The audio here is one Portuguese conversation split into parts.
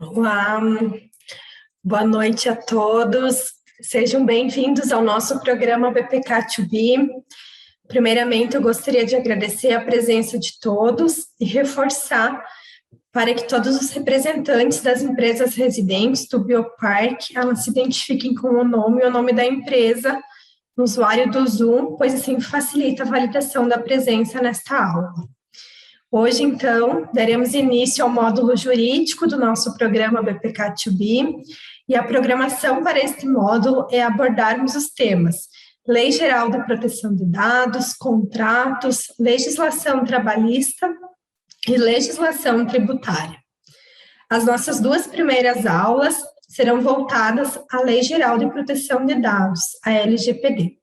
Olá, boa noite a todos. Sejam bem-vindos ao nosso programa BPK2B. Primeiramente, eu gostaria de agradecer a presença de todos e reforçar para que todos os representantes das empresas residentes do Bioparque elas se identifiquem com o nome da empresa no usuário do Zoom, pois assim facilita a validação da presença nesta aula. Hoje, então, daremos início ao módulo jurídico do nosso programa BPK2B, e a programação para este módulo é abordarmos os temas Lei Geral da Proteção de Dados, contratos, legislação trabalhista e legislação tributária. As nossas duas primeiras aulas serão voltadas à Lei Geral de Proteção de Dados, a LGPD,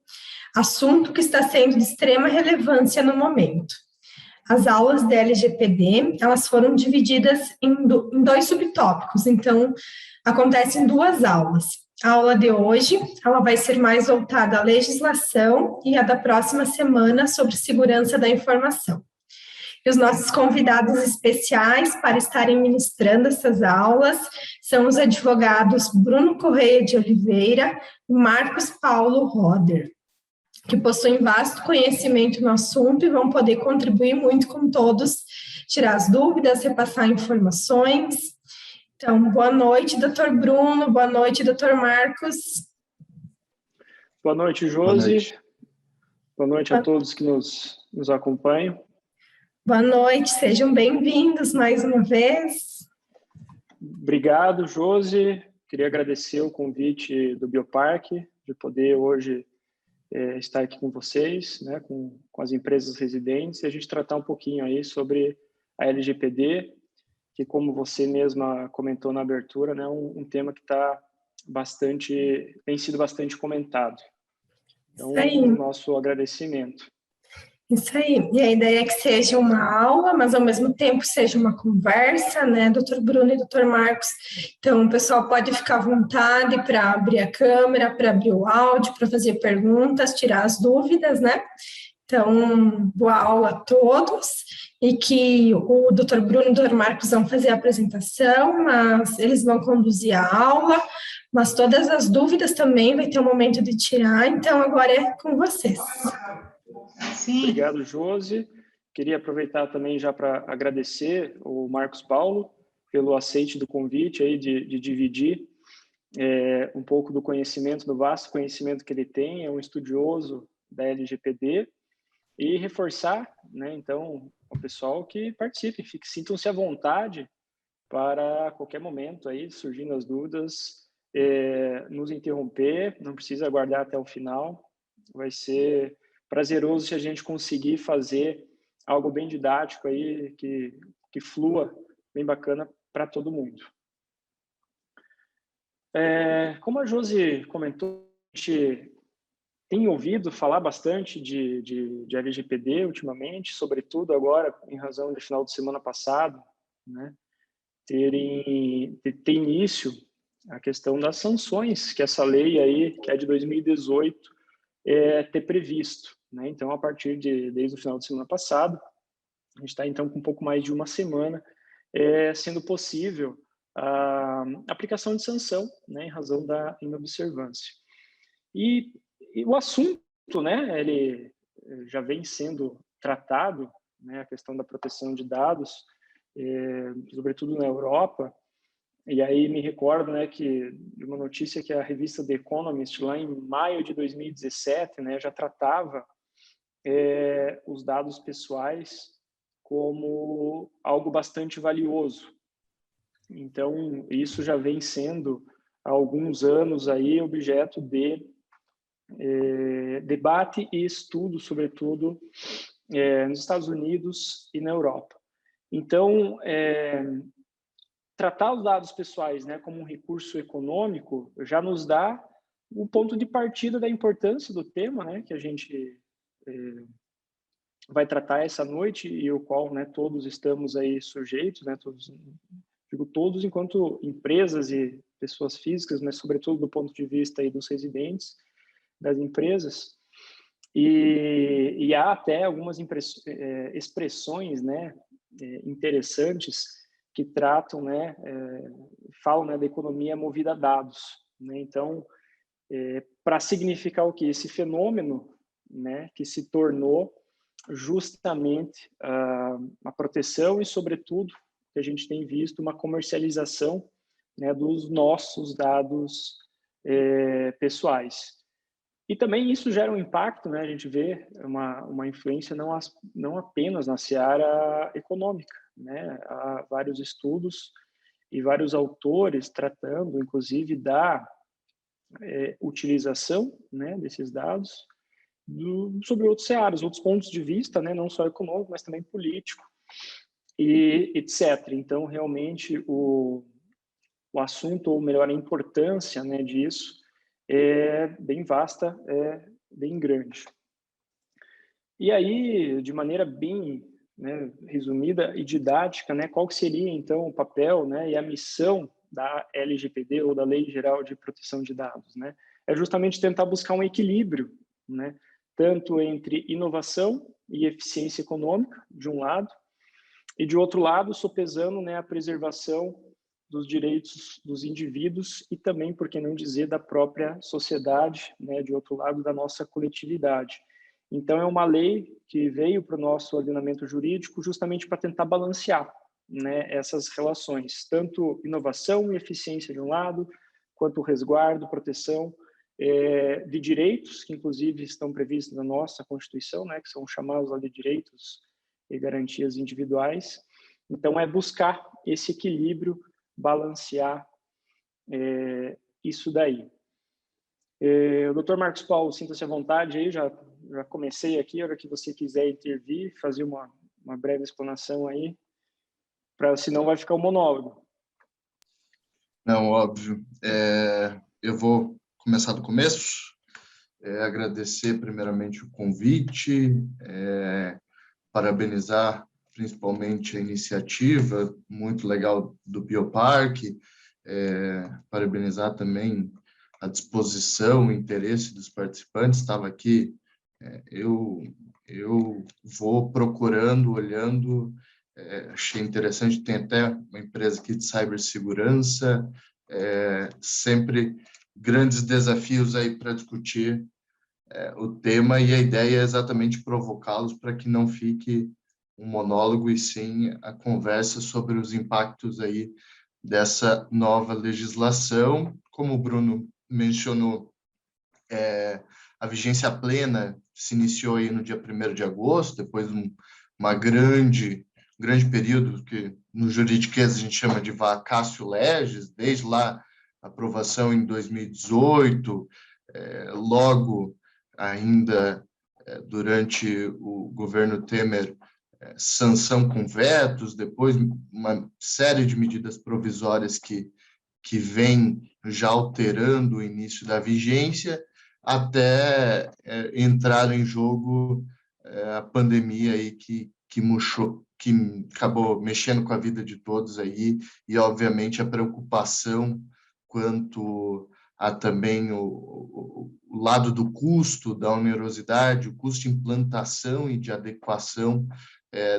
assunto que está sendo de extrema relevância no momento. As aulas da LGPD, elas foram divididas em dois subtópicos, então, acontecem duas aulas. A aula de hoje, ela vai ser mais voltada à legislação e a da próxima semana sobre segurança da informação. E os nossos convidados especiais para estarem ministrando essas aulas são os advogados Bruno Correia de Oliveira e Marcos Paulo Roder, que possuem vasto conhecimento no assunto e vão poder contribuir muito com todos, tirar as dúvidas, repassar informações. Então, boa noite, doutor Bruno, boa noite, doutor Marcos. Boa noite, Josi. Boa noite a todos que nos acompanham. Boa noite, sejam bem-vindos mais uma vez. Obrigado, Josi. Queria agradecer o convite do Bioparque, de poder hoje estar aqui com vocês, né, com as empresas residentes, e a gente tratar um pouquinho aí sobre a LGPD, que, como você mesma comentou na abertura, né, um tema que tem sido bastante comentado. Então, o nosso agradecimento. Isso aí. E a ideia é que seja uma aula, mas ao mesmo tempo seja uma conversa, né, doutor Bruno e doutor Marcos? Então, o pessoal pode ficar à vontade para abrir a câmera, para abrir o áudio, para fazer perguntas, tirar as dúvidas, né? Então, boa aula a todos, e que o doutor Bruno e o doutor Marcos vão fazer a apresentação, mas eles vão conduzir a aula, mas todas as dúvidas também vai ter um momento de tirar, então agora é com vocês. Sim. Obrigado, Josi. Queria aproveitar também já para agradecer o Marcos Paulo pelo aceite do convite aí de dividir um pouco do conhecimento, do vasto conhecimento que ele tem, é um estudioso da LGPD, e reforçar, né, então, o pessoal que participe, sintam-se à vontade para qualquer momento aí, surgindo as dúvidas, nos interromper, não precisa aguardar até o final, vai ser prazeroso se a gente conseguir fazer algo bem didático aí, que flua, bem bacana para todo mundo. Como a Josi comentou, a gente tem ouvido falar bastante de LGPD ultimamente, sobretudo agora, em razão do final de semana passado, né, ter início a questão das sanções que essa lei aí, que é de 2018, ter previsto, né? Então, desde o final de semana passado, a gente está então com um pouco mais de uma semana, sendo possível a aplicação de sanção, né, em razão da inobservância. E o assunto, né, ele já vem sendo tratado, né, a questão da proteção de dados, sobretudo na Europa. E aí me recordo, né, de uma notícia que a revista The Economist, lá em maio de 2017, né, já tratava os dados pessoais como algo bastante valioso. Então, isso já vem sendo, há alguns anos, aí, objeto de debate e estudo, sobretudo, nos Estados Unidos e na Europa. Então, tratar os dados pessoais, né, como um recurso econômico já nos dá o ponto de partida da importância do tema, né, que a gente vai tratar essa noite, e o qual, né, todos estamos aí sujeitos, né, todos enquanto empresas e pessoas físicas, mas sobretudo do ponto de vista aí dos residentes das empresas. E há até algumas expressões, né, interessantes, que tratam, né, falam, né, da economia movida a dados, né? Então, para significar o que? Esse fenômeno, né, que se tornou justamente a proteção e, sobretudo, que a gente tem visto uma comercialização, né, dos nossos dados pessoais. E também isso gera um impacto, né? A gente vê uma influência não apenas na seara econômica, né? Há vários estudos e vários autores tratando, inclusive, da utilização, né, desses dados sobre outros searas, outros pontos de vista, né? Não só econômico, mas também político e etc. Então, realmente, o assunto, ou melhor, a importância, né, disso é bem vasta, é bem grande. E aí, de maneira bem, né, resumida e didática, né, qual que seria, então, o papel, né, e a missão da LGPD, ou da Lei Geral de Proteção de Dados, né? É justamente tentar buscar um equilíbrio, né, tanto entre inovação e eficiência econômica, de um lado, e, de outro lado, sopesando, né, a preservação dos direitos dos indivíduos e também, por que não dizer, da própria sociedade, né, de outro lado, da nossa coletividade. Então, é uma lei que veio para o nosso ordenamento jurídico justamente para tentar balancear, né, essas relações, tanto inovação e eficiência de um lado, quanto resguardo, proteção de direitos, que inclusive estão previstos na nossa Constituição, né, que são chamados lá de direitos e garantias individuais. Então, é buscar esse equilíbrio, balancear isso daí. O Dr. Marcos Paulo, sinta-se à vontade aí, já comecei aqui, a hora que você quiser intervir, fazer uma breve explanação aí, senão vai ficar um monólogo. Não, óbvio. Eu vou começar do começo, agradecer primeiramente o convite, parabenizar principalmente a iniciativa muito legal do Bioparque, parabenizar também a disposição, o interesse dos participantes. Estava aqui, eu vou procurando, olhando, achei interessante, tem até uma empresa aqui de cibersegurança, sempre grandes desafios aí para discutir o tema, e a ideia é exatamente provocá-los para que não fique um monólogo, e sim a conversa sobre os impactos aí dessa nova legislação. Como o Bruno mencionou, a vigência plena se iniciou aí no dia 1º de agosto, depois de uma grande período que no juridiquês a gente chama de vacatio legis, desde lá a aprovação em 2018, logo ainda durante o governo Temer, sanção com vetos, depois uma série de medidas provisórias que vem já alterando o início da vigência, até entrar em jogo a pandemia aí que acabou mexendo com a vida de todos aí, e obviamente a preocupação quanto a também o lado do custo, da onerosidade, o custo de implantação e de adequação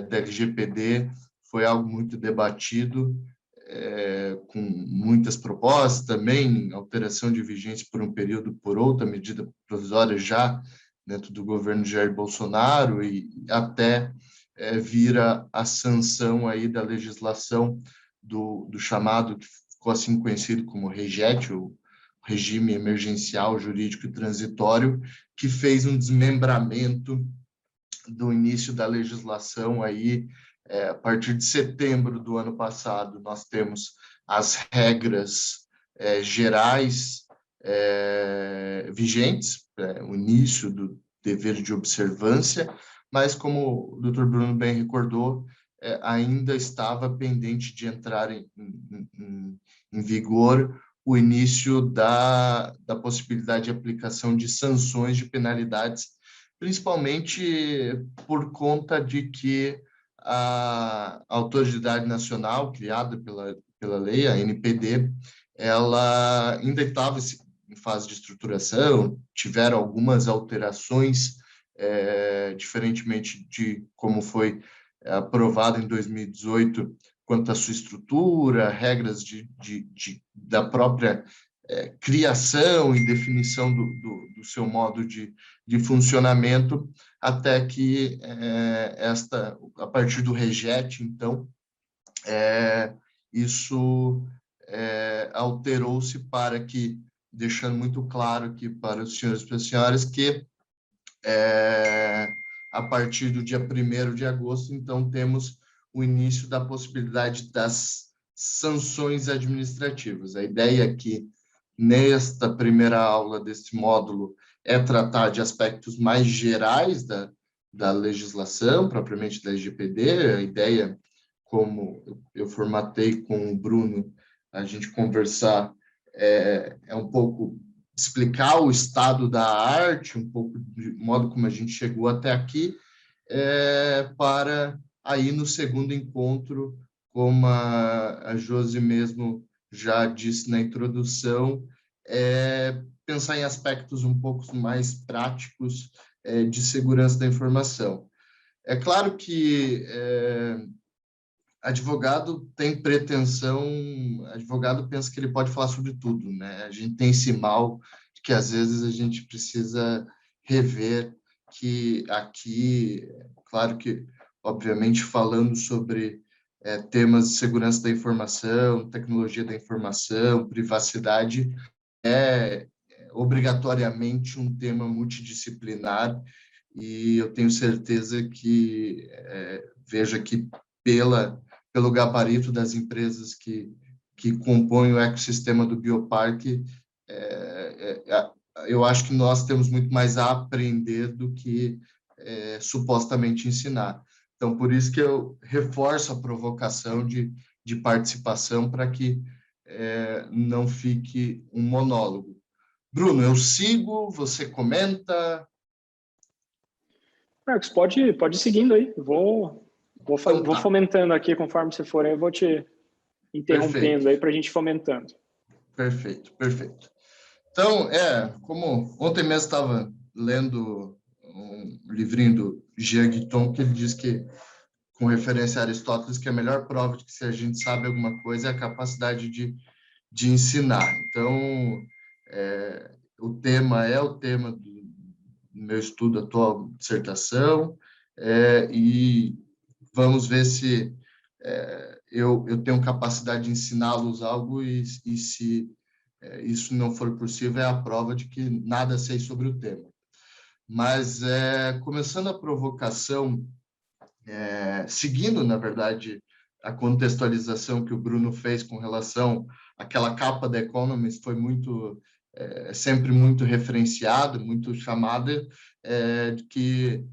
da LGPD foi algo muito debatido, com muitas propostas também, alteração de vigência por um período por outra, medida provisória já dentro do governo Jair Bolsonaro, e até vira a sanção aí da legislação do chamado, que ficou assim conhecido como REGET, o Regime Emergencial Jurídico e Transitório, que fez um desmembramento do início da legislação aí. A partir de setembro do ano passado, nós temos as regras gerais vigentes, o início do dever de observância, mas, como o Dr. Bruno bem recordou, ainda estava pendente de entrar em vigor o início da possibilidade de aplicação de sanções, de penalidades, principalmente por conta de que a Autoridade Nacional, criada pela lei, a NPD, ela ainda estava em fase de estruturação, tiveram algumas alterações, diferentemente de como foi aprovado em 2018, quanto à sua estrutura, regras da própria criação e definição do seu modo de funcionamento, até que a partir do REGET, então, isso alterou-se para que, deixando muito claro aqui para os senhores e as senhoras, que a partir do dia 1º de agosto, então, temos o início da possibilidade das sanções administrativas. A ideia é que, nesta primeira aula desse módulo, é tratar de aspectos mais gerais da legislação, propriamente da LGPD. A ideia, como eu formatei com o Bruno, a gente conversar, é um pouco explicar o estado da arte, um pouco do modo como a gente chegou até aqui, para aí no segundo encontro, como a Josi mesmo já disse na introdução, pensar em aspectos um pouco mais práticos de segurança da informação. É claro que advogado tem pretensão, advogado pensa que ele pode falar sobre tudo, né? A gente tem esse mal de que às vezes a gente precisa rever que aqui, claro que, obviamente, falando sobre temas de segurança da informação, tecnologia da informação, privacidade, obrigatoriamente um tema multidisciplinar, e eu tenho certeza que, vejo aqui pelo gabarito das empresas que compõem o ecossistema do Bioparque, eu acho que nós temos muito mais a aprender do que supostamente ensinar. Então, por isso que eu reforço a provocação de participação para que não fique um monólogo. Bruno, eu sigo, você comenta. Marcos, pode ir seguindo aí. Vou fomentando aqui conforme você for. Eu vou te interrompendo aí para a gente fomentando. Perfeito. Então, como ontem mesmo estava lendo um livrinho do Jean Guiton, que ele diz que, com referência a Aristóteles, que a melhor prova de que se a gente sabe alguma coisa é a capacidade de ensinar. Então, o tema é o tema do meu estudo atual, dissertação, e vamos ver se eu tenho capacidade de ensiná-los algo e se isso não for possível, é a prova de que nada sei sobre o tema. Mas, começando a provocação, seguindo, na verdade, a contextualização que o Bruno fez com relação àquela capa da Economist, foi sempre muito referenciado, muito chamada, de que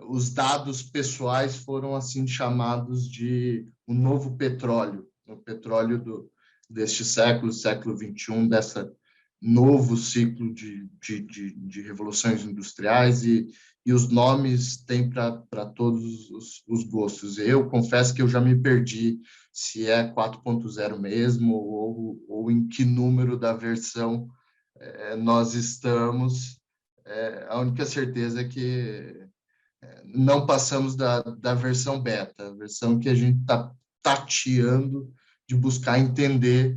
os dados pessoais foram assim chamados de o novo petróleo, o petróleo deste século XXI, dessa novo ciclo de revoluções industriais, e os nomes têm para todos os gostos. Eu confesso que eu já me perdi se é 4.0 mesmo ou em que número da versão nós estamos. A única certeza é que não passamos da versão beta, a versão que a gente está tateando de buscar entender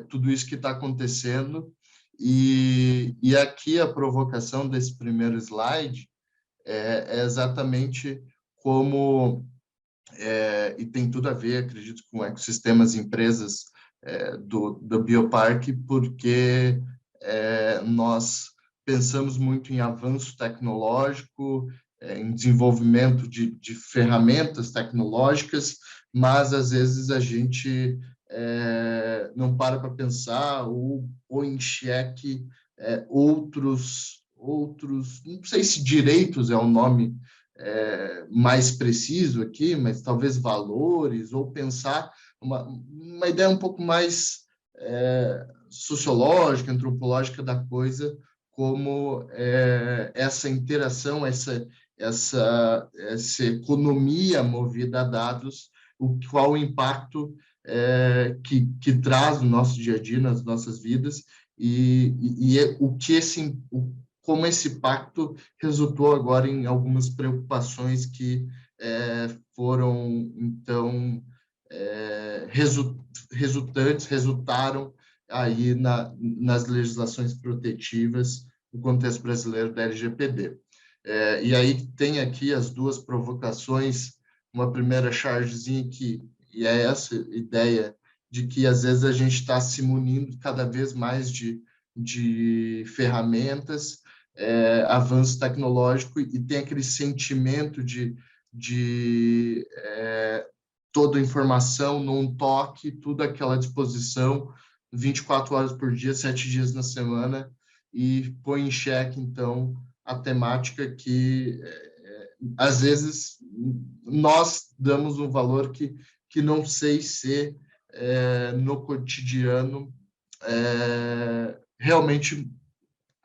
tudo isso que está acontecendo. E aqui a provocação desse primeiro slide é exatamente como, e tem tudo a ver, acredito, com ecossistemas e empresas do Bioparque, porque nós pensamos muito em avanço tecnológico, em desenvolvimento de ferramentas tecnológicas, mas às vezes a gente não para pensar ou põe em xeque outros, não sei se direitos é o nome mais preciso aqui, mas talvez valores, ou pensar uma ideia um pouco mais sociológica, antropológica da coisa, como essa interação, essa economia movida a dados, qual o impacto que traz no nosso dia a dia, nas nossas vidas, e como esse pacto resultou agora em algumas preocupações que foram, então, resultaram aí nas legislações protetivas no contexto brasileiro da LGPD. E aí tem aqui as duas provocações, uma primeira chargezinha e é essa ideia de que às vezes a gente está se munindo cada vez mais de ferramentas, avanço tecnológico, e tem aquele sentimento de toda informação num toque, tudo àquela disposição, 24 horas por dia, 7 dias na semana, e põe em xeque, então, a temática que, às vezes, nós damos um valor que não sei se, no cotidiano, realmente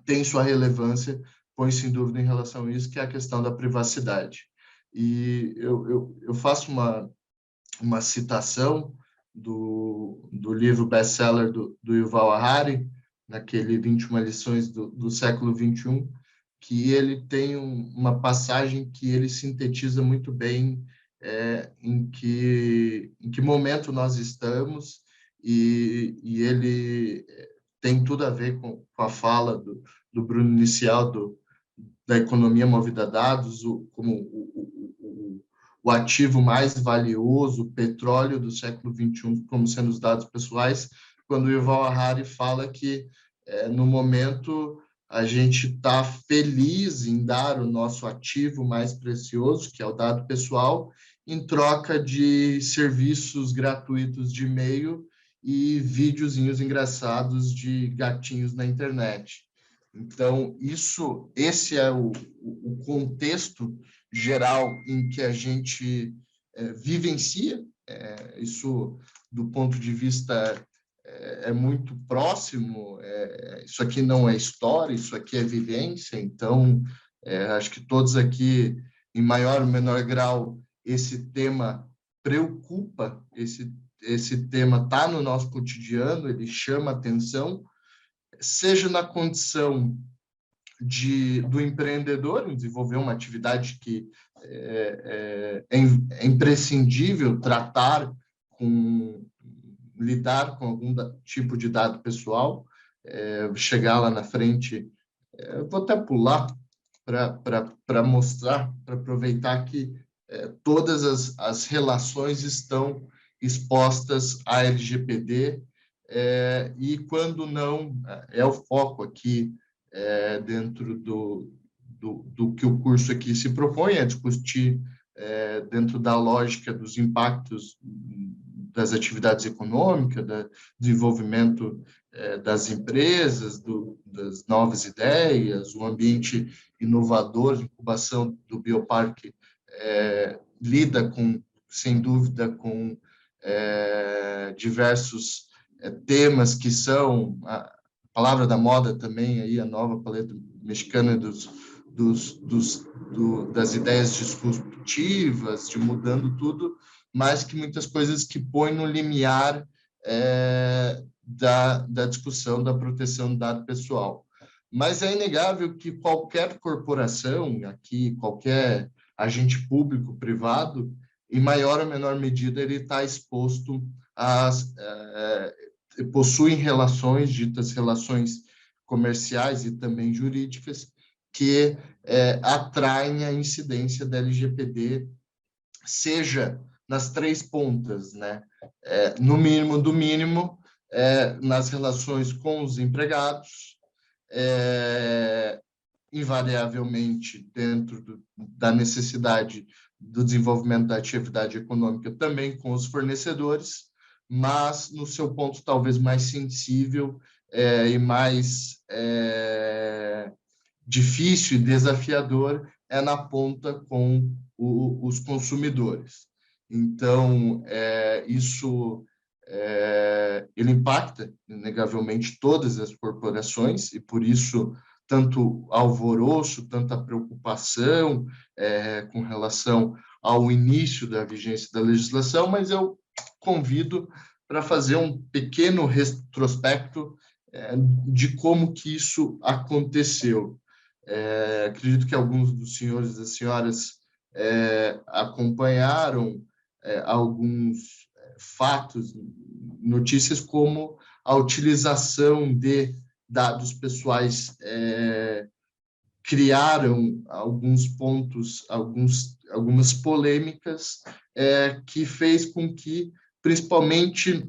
tem sua relevância, põe-se em dúvida em relação a isso, que é a questão da privacidade. E eu faço uma citação do livro best-seller do Yuval Harari, naquele 21 lições do século XXI, que ele tem uma passagem que ele sintetiza muito bem em que momento nós estamos, e ele tem tudo a ver com a fala do Bruno inicial da economia movida a dados, como o ativo mais valioso, o petróleo do século XXI, como sendo os dados pessoais, quando o Yuval Harari fala que, no momento, a gente está feliz em dar o nosso ativo mais precioso, que é o dado pessoal, em troca de serviços gratuitos de e-mail e videozinhos engraçados de gatinhos na internet. Então, esse é o contexto geral em que a gente vivencia. Isso, do ponto de vista, é muito próximo. Isso aqui não é história, isso aqui é vivência. Então, acho que todos aqui, em maior ou menor grau, esse tema preocupa, esse tema está no nosso cotidiano, ele chama atenção, seja na condição do empreendedor, em desenvolver uma atividade que é imprescindível lidar com algum tipo de dado pessoal, chegar lá na frente. Vou até pular para mostrar, para aproveitar que todas as relações estão expostas à LGPD, e quando não, é o foco aqui, dentro do que o curso aqui se propõe, é discutir dentro da lógica dos impactos das atividades econômicas, do desenvolvimento das empresas, das novas ideias, o ambiente inovador de incubação do Bioparque lida sem dúvida, com diversos temas que são a palavra da moda também, aí, a nova paleta mexicana das ideias disruptivas, de mudando tudo, mas que muitas coisas que põem no limiar da discussão da proteção do dado pessoal. Mas é inegável que qualquer corporação, aqui, qualquer agente público, privado, em maior ou menor medida, ele está exposto possuem relações, ditas relações comerciais e também jurídicas, que atraem a incidência da LGPD, seja nas três pontas, né? No mínimo do mínimo, nas relações com os empregados, invariavelmente dentro da necessidade do desenvolvimento da atividade econômica, também com os fornecedores, mas no seu ponto talvez mais sensível e mais difícil e desafiador é na ponta com os consumidores. Então, isso ele impacta, inegavelmente, todas as corporações, e por isso tanto alvoroço, tanta preocupação com relação ao início da vigência da legislação, mas eu convido para fazer um pequeno retrospecto de como que isso aconteceu. Acredito que alguns dos senhores e das senhoras acompanharam alguns fatos, notícias como a utilização de dados pessoais criaram alguns pontos, algumas polêmicas que fez com que, principalmente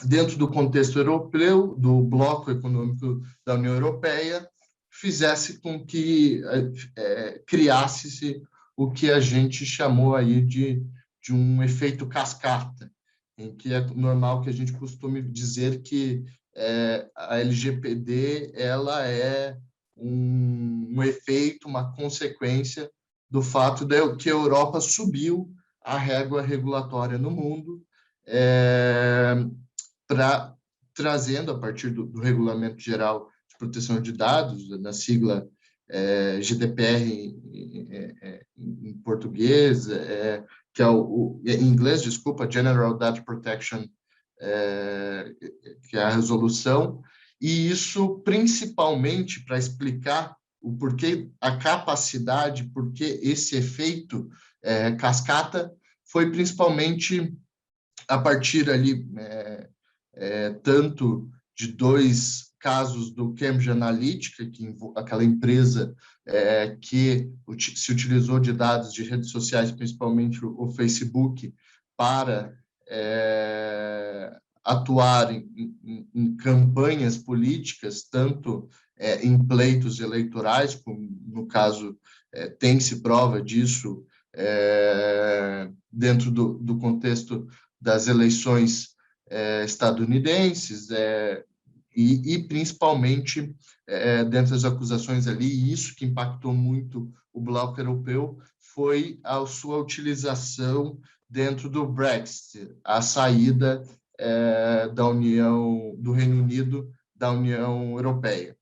dentro do contexto europeu, do bloco econômico da União Europeia, fizesse com que criasse-se o que a gente chamou aí de um efeito cascata, em que é normal que a gente costume dizer que a LGPD ela é um efeito, uma consequência do fato de que a Europa subiu a régua regulatória no mundo, trazendo, a partir do Regulamento Geral de Proteção de Dados, na sigla GDPR em português, que é em inglês, desculpa, General Data Protection, que é a resolução, e isso principalmente para explicar o porquê, a capacidade, porque esse efeito cascata foi principalmente a partir ali tanto de 2 casos do Cambridge Analytica, aquela empresa que se utilizou de dados de redes sociais, principalmente o Facebook, para atuar em campanhas políticas, tanto em pleitos eleitorais, como no caso tem-se prova disso dentro do contexto das eleições estadunidenses, e principalmente dentro das acusações ali, e isso que impactou muito o bloco europeu, foi a sua utilização dentro do Brexit, a saída do Reino Unido da União Europeia.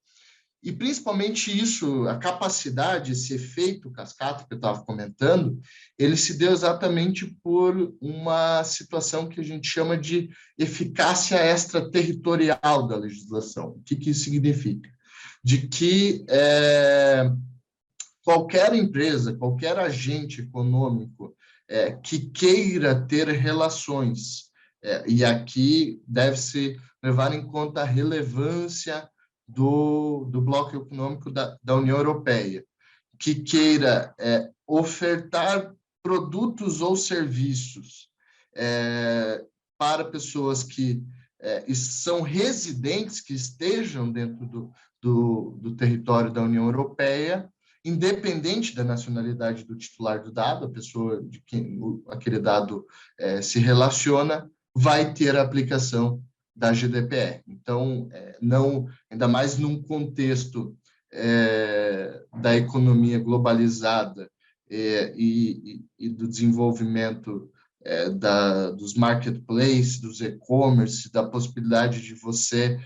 E principalmente isso, a capacidade, esse efeito cascata que eu estava comentando, ele se deu exatamente por uma situação que a gente chama de eficácia extraterritorial da legislação. O que isso significa? De que qualquer empresa, qualquer agente econômico que queira ter relações, e aqui deve-se levar em conta a relevância do bloco econômico da União Europeia, que queira ofertar produtos ou serviços para pessoas que são residentes, que estejam dentro do território da União Europeia, independente da nacionalidade do titular do dado, a pessoa de quem aquele dado se relaciona, vai ter a aplicação da GDPR. Então, ainda mais num contexto da economia globalizada e do desenvolvimento dos marketplaces, dos e-commerce, da possibilidade de você,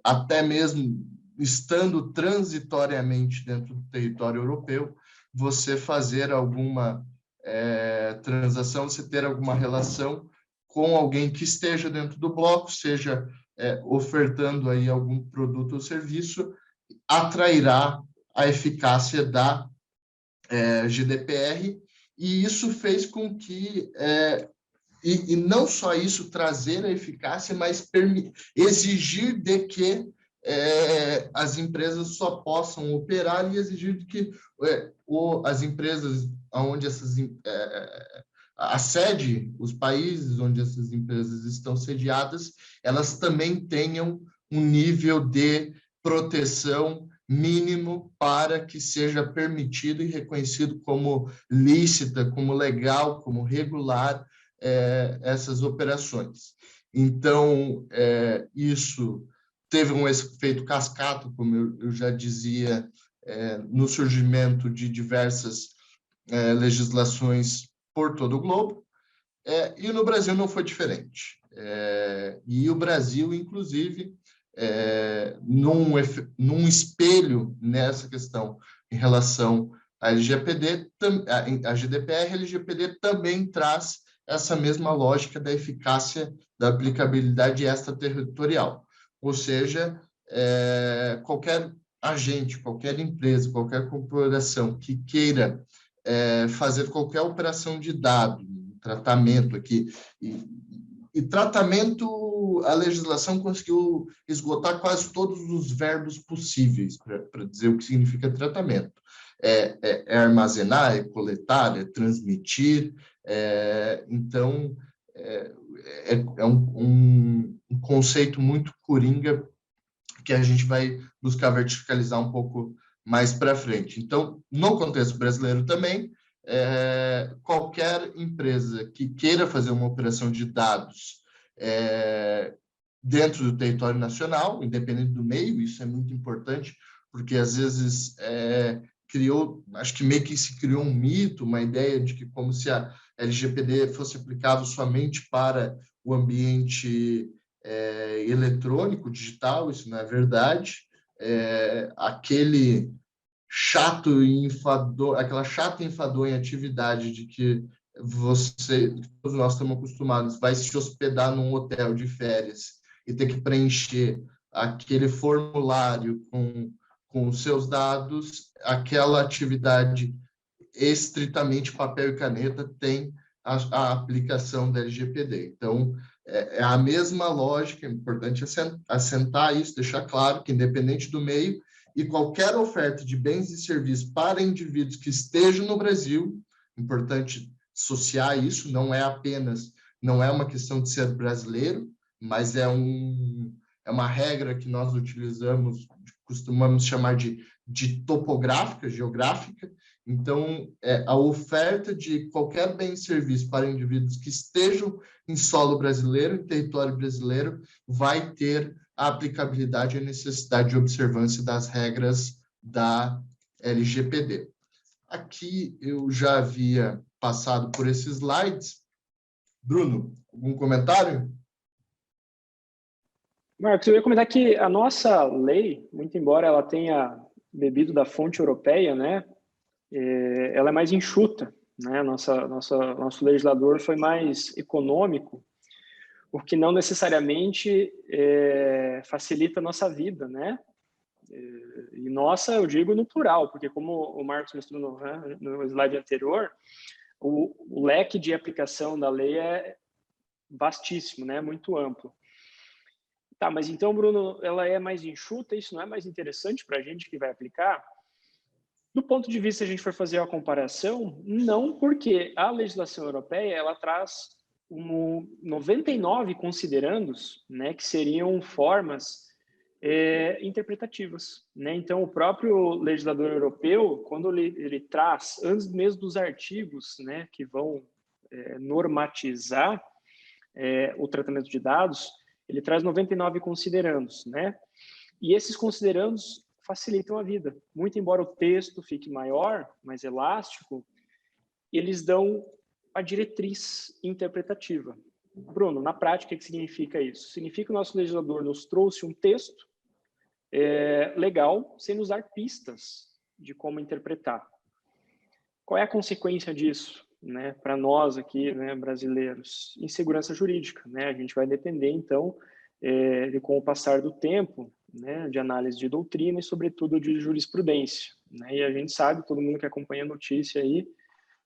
até mesmo estando transitoriamente dentro do território europeu, você fazer alguma transação, você ter alguma relação com alguém que esteja dentro do bloco, seja ofertando aí algum produto ou serviço, atrairá a eficácia da GDPR, e isso fez com que, e não só isso, trazer a eficácia, mas exigir de que as empresas só possam operar, e exigir de que as empresas onde a sede, os países onde essas empresas estão sediadas, elas também tenham um nível de proteção mínimo para que seja permitido e reconhecido como lícita, como legal, como regular essas operações. Então, isso teve um efeito cascata, como eu já dizia, no surgimento de diversas legislações por todo o globo, e no Brasil não foi diferente. E o Brasil, inclusive, num espelho nessa questão em relação à LGPD, a GDPR, a LGPD também traz essa mesma lógica da eficácia da aplicabilidade extraterritorial. Ou seja, qualquer agente, qualquer empresa, qualquer corporação que queira fazer qualquer operação de dado, tratamento aqui, E tratamento, a legislação conseguiu esgotar quase todos os verbos possíveis para dizer o que significa tratamento. É armazenar, é coletar, é transmitir. Então, é um conceito muito coringa que a gente vai buscar verticalizar um pouco mais para frente. Então, no contexto brasileiro também, qualquer empresa que queira fazer uma operação de dados dentro do território nacional, independente do meio, isso é muito importante, porque às vezes acho que meio que se criou um mito, uma ideia de que como se a LGPD fosse aplicável somente para o ambiente eletrônico, digital, isso não é verdade. Aquele chato e enfadonho, aquela chata e enfadonha atividade de que todos nós estamos acostumados, vai se hospedar num hotel de férias e ter que preencher aquele formulário com os seus dados, aquela atividade estritamente papel e caneta tem a aplicação da LGPD. Então, é a mesma lógica, é importante assentar isso, deixar claro que, independente do meio, e qualquer oferta de bens e serviços para indivíduos que estejam no Brasil, importante associar isso, não é uma questão de ser brasileiro, mas é uma regra que nós utilizamos, costumamos chamar de topográfica, geográfica. Então, a oferta de qualquer bem e serviço para indivíduos que estejam em solo brasileiro, em território brasileiro, vai ter a aplicabilidade e a necessidade de observância das regras da LGPD. Aqui eu já havia passado por esses slides. Bruno, algum comentário? Marcos, eu ia comentar que a nossa lei, muito embora ela tenha bebido da fonte europeia, né, ela é mais enxuta, né? Nosso legislador foi mais econômico, porque não necessariamente facilita a nossa vida, né? E nossa, eu digo no plural, porque como o Marcos mostrou no slide anterior, o leque de aplicação da lei é vastíssimo, né? Muito amplo. Tá, mas então, Bruno, ela é mais enxuta, isso não é mais interessante para a gente que vai aplicar? Do ponto de vista, se a gente for fazer a comparação, não, porque a legislação europeia ela traz 99 considerandos, né, que seriam formas interpretativas, né? Então, o próprio legislador europeu, quando ele traz, antes mesmo dos artigos, né, que vão normatizar o tratamento de dados, ele traz 99 considerandos, né? E esses considerandos facilitam a vida. Muito embora o texto fique maior, mais elástico, eles dão a diretriz interpretativa. Bruno, na prática, o que significa isso? Significa que o nosso legislador nos trouxe um texto legal, sem nos dar pistas de como interpretar. Qual é a consequência disso, né, para nós aqui, né, brasileiros? Insegurança jurídica, né? A gente vai depender, então, de com o passar do tempo, né, de análise de doutrina e, sobretudo, de jurisprudência, né? E a gente sabe, todo mundo que acompanha a notícia aí,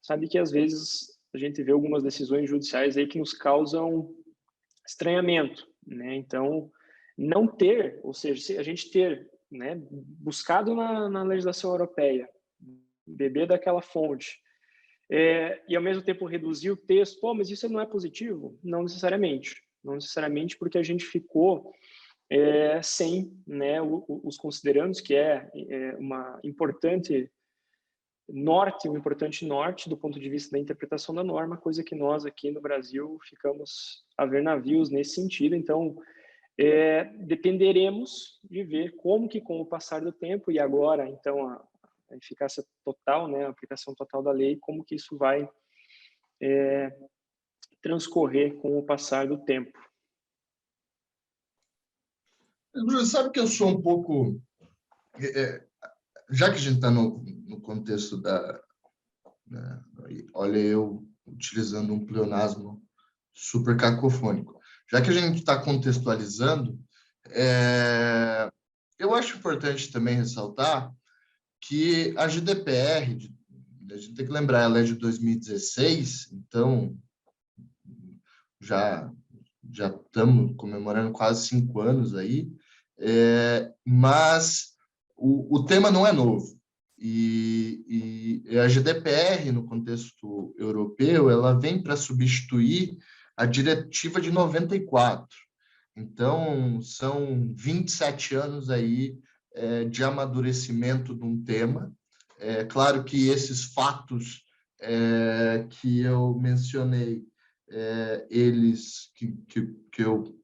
sabe que às vezes a gente vê algumas decisões judiciais aí que nos causam estranhamento, né? Então, não ter, ou seja, se a gente ter, né, buscado na legislação europeia, beber daquela fonte, e ao mesmo tempo reduzir o texto, pô, mas isso não é positivo? Não necessariamente. Não necessariamente porque a gente ficou sem, né, os considerandos, que uma importante um importante norte do ponto de vista da interpretação da norma, coisa que nós aqui no Brasil ficamos a ver navios nesse sentido. Então, dependeremos de ver como que com o passar do tempo e agora, então, a eficácia total, né, a aplicação total da lei, como que isso vai transcorrer com o passar do tempo. Bruno, sabe que eu sou um pouco... já que a gente está no contexto da... né, olha, eu utilizando um pleonasmo super cacofônico. Já que a gente está contextualizando, eu acho importante também ressaltar que a GDPR, a gente tem que lembrar, ela é de 2016, então já já estamos comemorando quase 5 anos aí, mas o tema não é novo. E a GDPR, no contexto europeu, ela vem para substituir a diretiva de 94. Então, são 27 anos aí de amadurecimento de um tema. É claro que esses fatos que eu mencionei, eles que eu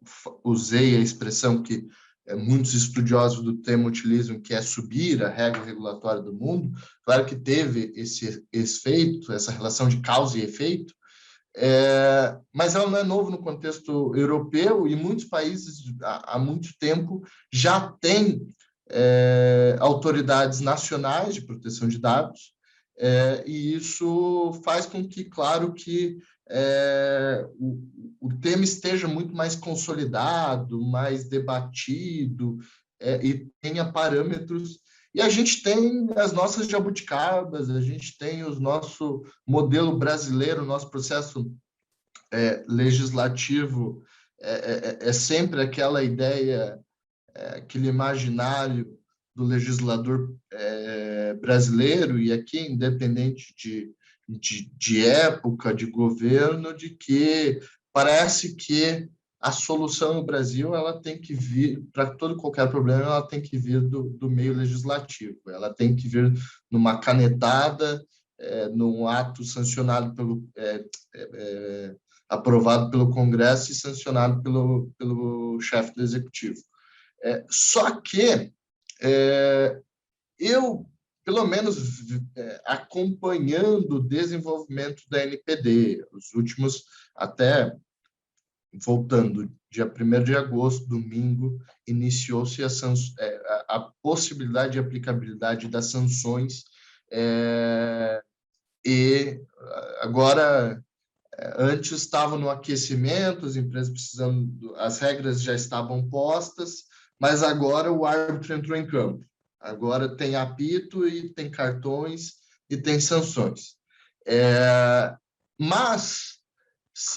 usei a expressão que muitos estudiosos do tema utilizam, que é subir a regra regulatória do mundo. Claro que teve esse efeito, essa relação de causa e efeito, mas ela não é novo no contexto europeu, e muitos países há muito tempo já têm autoridades nacionais de proteção de dados, e isso faz com que, claro, que o tema esteja muito mais consolidado, mais debatido, e tenha parâmetros. E a gente tem as nossas jabuticabas, a gente tem o nosso modelo brasileiro, o nosso processo legislativo é sempre aquela ideia, aquele imaginário do legislador brasileiro, e aqui, independente de época, de governo, de que parece que a solução no Brasil ela tem que vir, para todo qualquer problema, ela tem que vir do meio legislativo, ela tem que vir numa canetada, num ato sancionado aprovado pelo Congresso e sancionado pelo chefe do Executivo. Só que eu, pelo menos acompanhando o desenvolvimento da NPD, os últimos, até voltando, dia 1º de agosto, domingo, iniciou-se a possibilidade de aplicabilidade das sanções, e agora, antes estava no aquecimento, as empresas precisando, as regras já estavam postas, mas agora o árbitro entrou em campo. Agora tem apito e tem cartões e tem sanções. Mas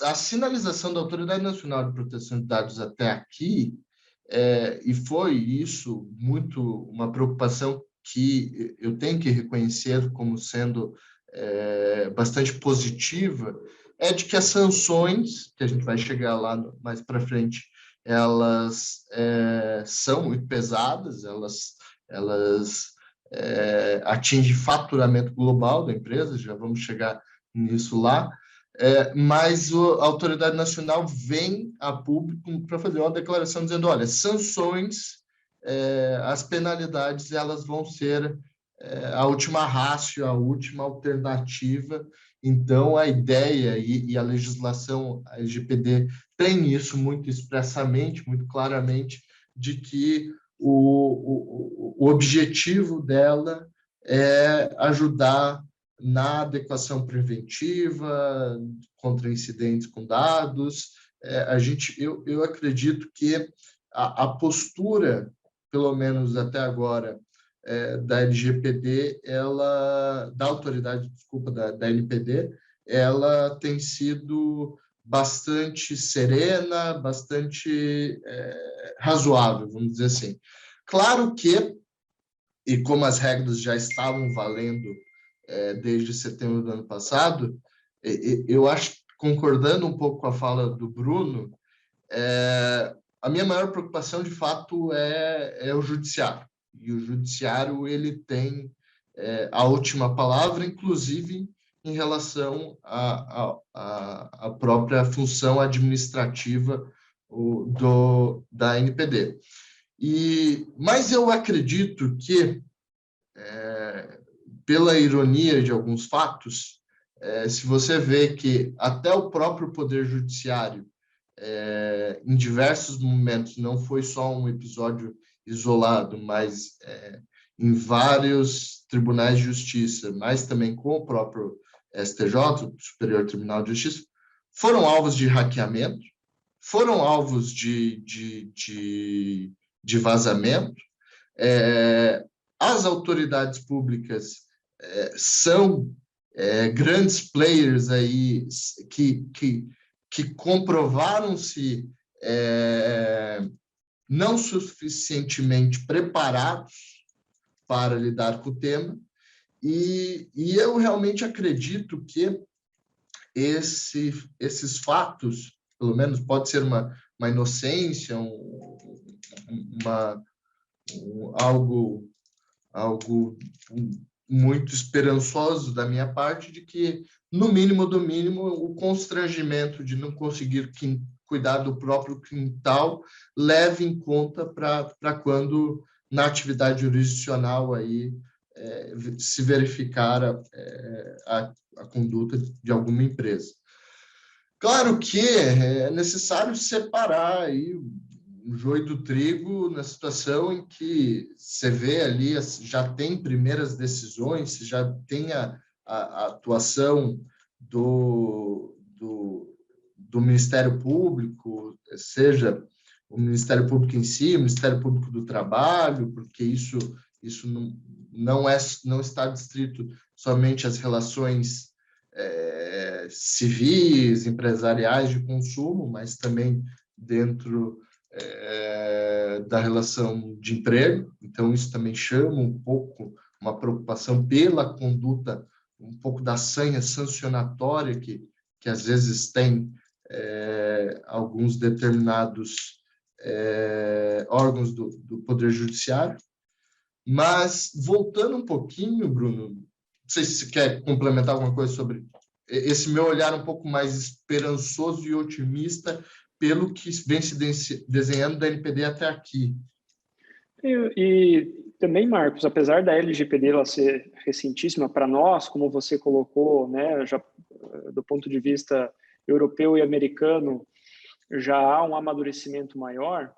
a sinalização da Autoridade Nacional de Proteção de Dados até aqui, e foi isso muito uma preocupação que eu tenho que reconhecer como sendo bastante positiva, é de que as sanções, que a gente vai chegar lá mais para frente, elas são muito pesadas, elas atingem faturamento global da empresa, já vamos chegar nisso lá, mas a Autoridade Nacional vem a público para fazer uma declaração dizendo, olha, sanções, as penalidades, elas vão ser a última ratio, a última alternativa. Então, a ideia e a legislação, a LGPD, tem isso muito expressamente, muito claramente, de que o objetivo dela é ajudar na adequação preventiva contra incidentes com dados. Eu acredito que a postura, pelo menos até agora, da LGPD, da autoridade, desculpa, da NPD, ela tem sido bastante serena, bastante razoável, vamos dizer assim. Claro que, e como as regras já estavam valendo desde setembro do ano passado, eu acho, concordando um pouco com a fala do Bruno, a minha maior preocupação, de fato, é o judiciário. E o judiciário ele tem a última palavra, inclusive em relação à própria função administrativa da NPD. Mas eu acredito que, pela ironia de alguns fatos, se você vê que até o próprio Poder Judiciário, em diversos momentos, não foi só um episódio isolado, mas em vários tribunais de justiça, mas também com o próprio STJ, o Superior Tribunal de Justiça, foram alvos de hackeamento, foram alvos de vazamento. As autoridades públicas são grandes players aí que comprovaram-se não suficientemente preparados para lidar com o tema, e eu realmente acredito que esses fatos, pelo menos pode ser uma inocência, algo muito esperançoso da minha parte, de que, no mínimo do mínimo, o constrangimento de não conseguir cuidar do próprio quintal leve em conta para quando, na atividade jurisdicional, aí, se verificar a conduta de alguma empresa. Claro que é necessário separar aí o joio do trigo na situação em que você vê ali, já tem primeiras decisões, você já tem a atuação do Ministério Público, seja o Ministério Público em si, o Ministério Público do Trabalho, porque isso não está distrito somente às relações civis, empresariais de consumo, mas também dentro da relação de emprego. Então, isso também chama um pouco uma preocupação pela conduta, um pouco da sanha sancionatória que às vezes tem alguns determinados órgãos do Poder Judiciário. Mas, voltando um pouquinho, Bruno, não sei se você quer complementar alguma coisa sobre esse meu olhar um pouco mais esperançoso e otimista pelo que vem se desenhando da NPD até aqui. E também, Marcos, apesar da LGPD ela ser recentíssima para nós, como você colocou, né, já do ponto de vista europeu e americano, já há um amadurecimento maior,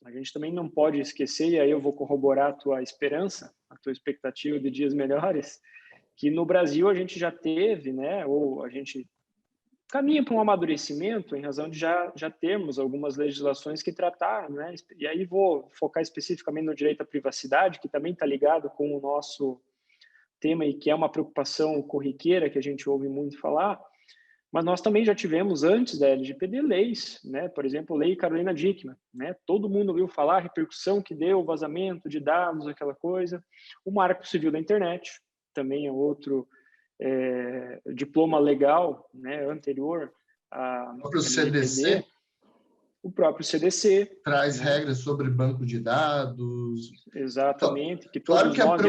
a gente também não pode esquecer, e aí eu vou corroborar a tua esperança, a tua expectativa de dias melhores, que no Brasil a gente já teve, né, ou a gente caminha para um amadurecimento em razão de já termos algumas legislações que trataram, né? E aí vou focar especificamente no direito à privacidade, que também está ligado com o nosso tema e que é uma preocupação corriqueira que a gente ouve muito falar, mas nós também já tivemos, antes da LGPD, leis, né? Por exemplo, Lei Carolina Dickmann, né? Todo mundo ouviu falar a repercussão que deu, o vazamento de dados, aquela coisa. O Marco Civil da Internet também é outro diploma legal, né, anterior à LGPD. O próprio CDC traz regras sobre banco de dados. Exatamente, que todos nós em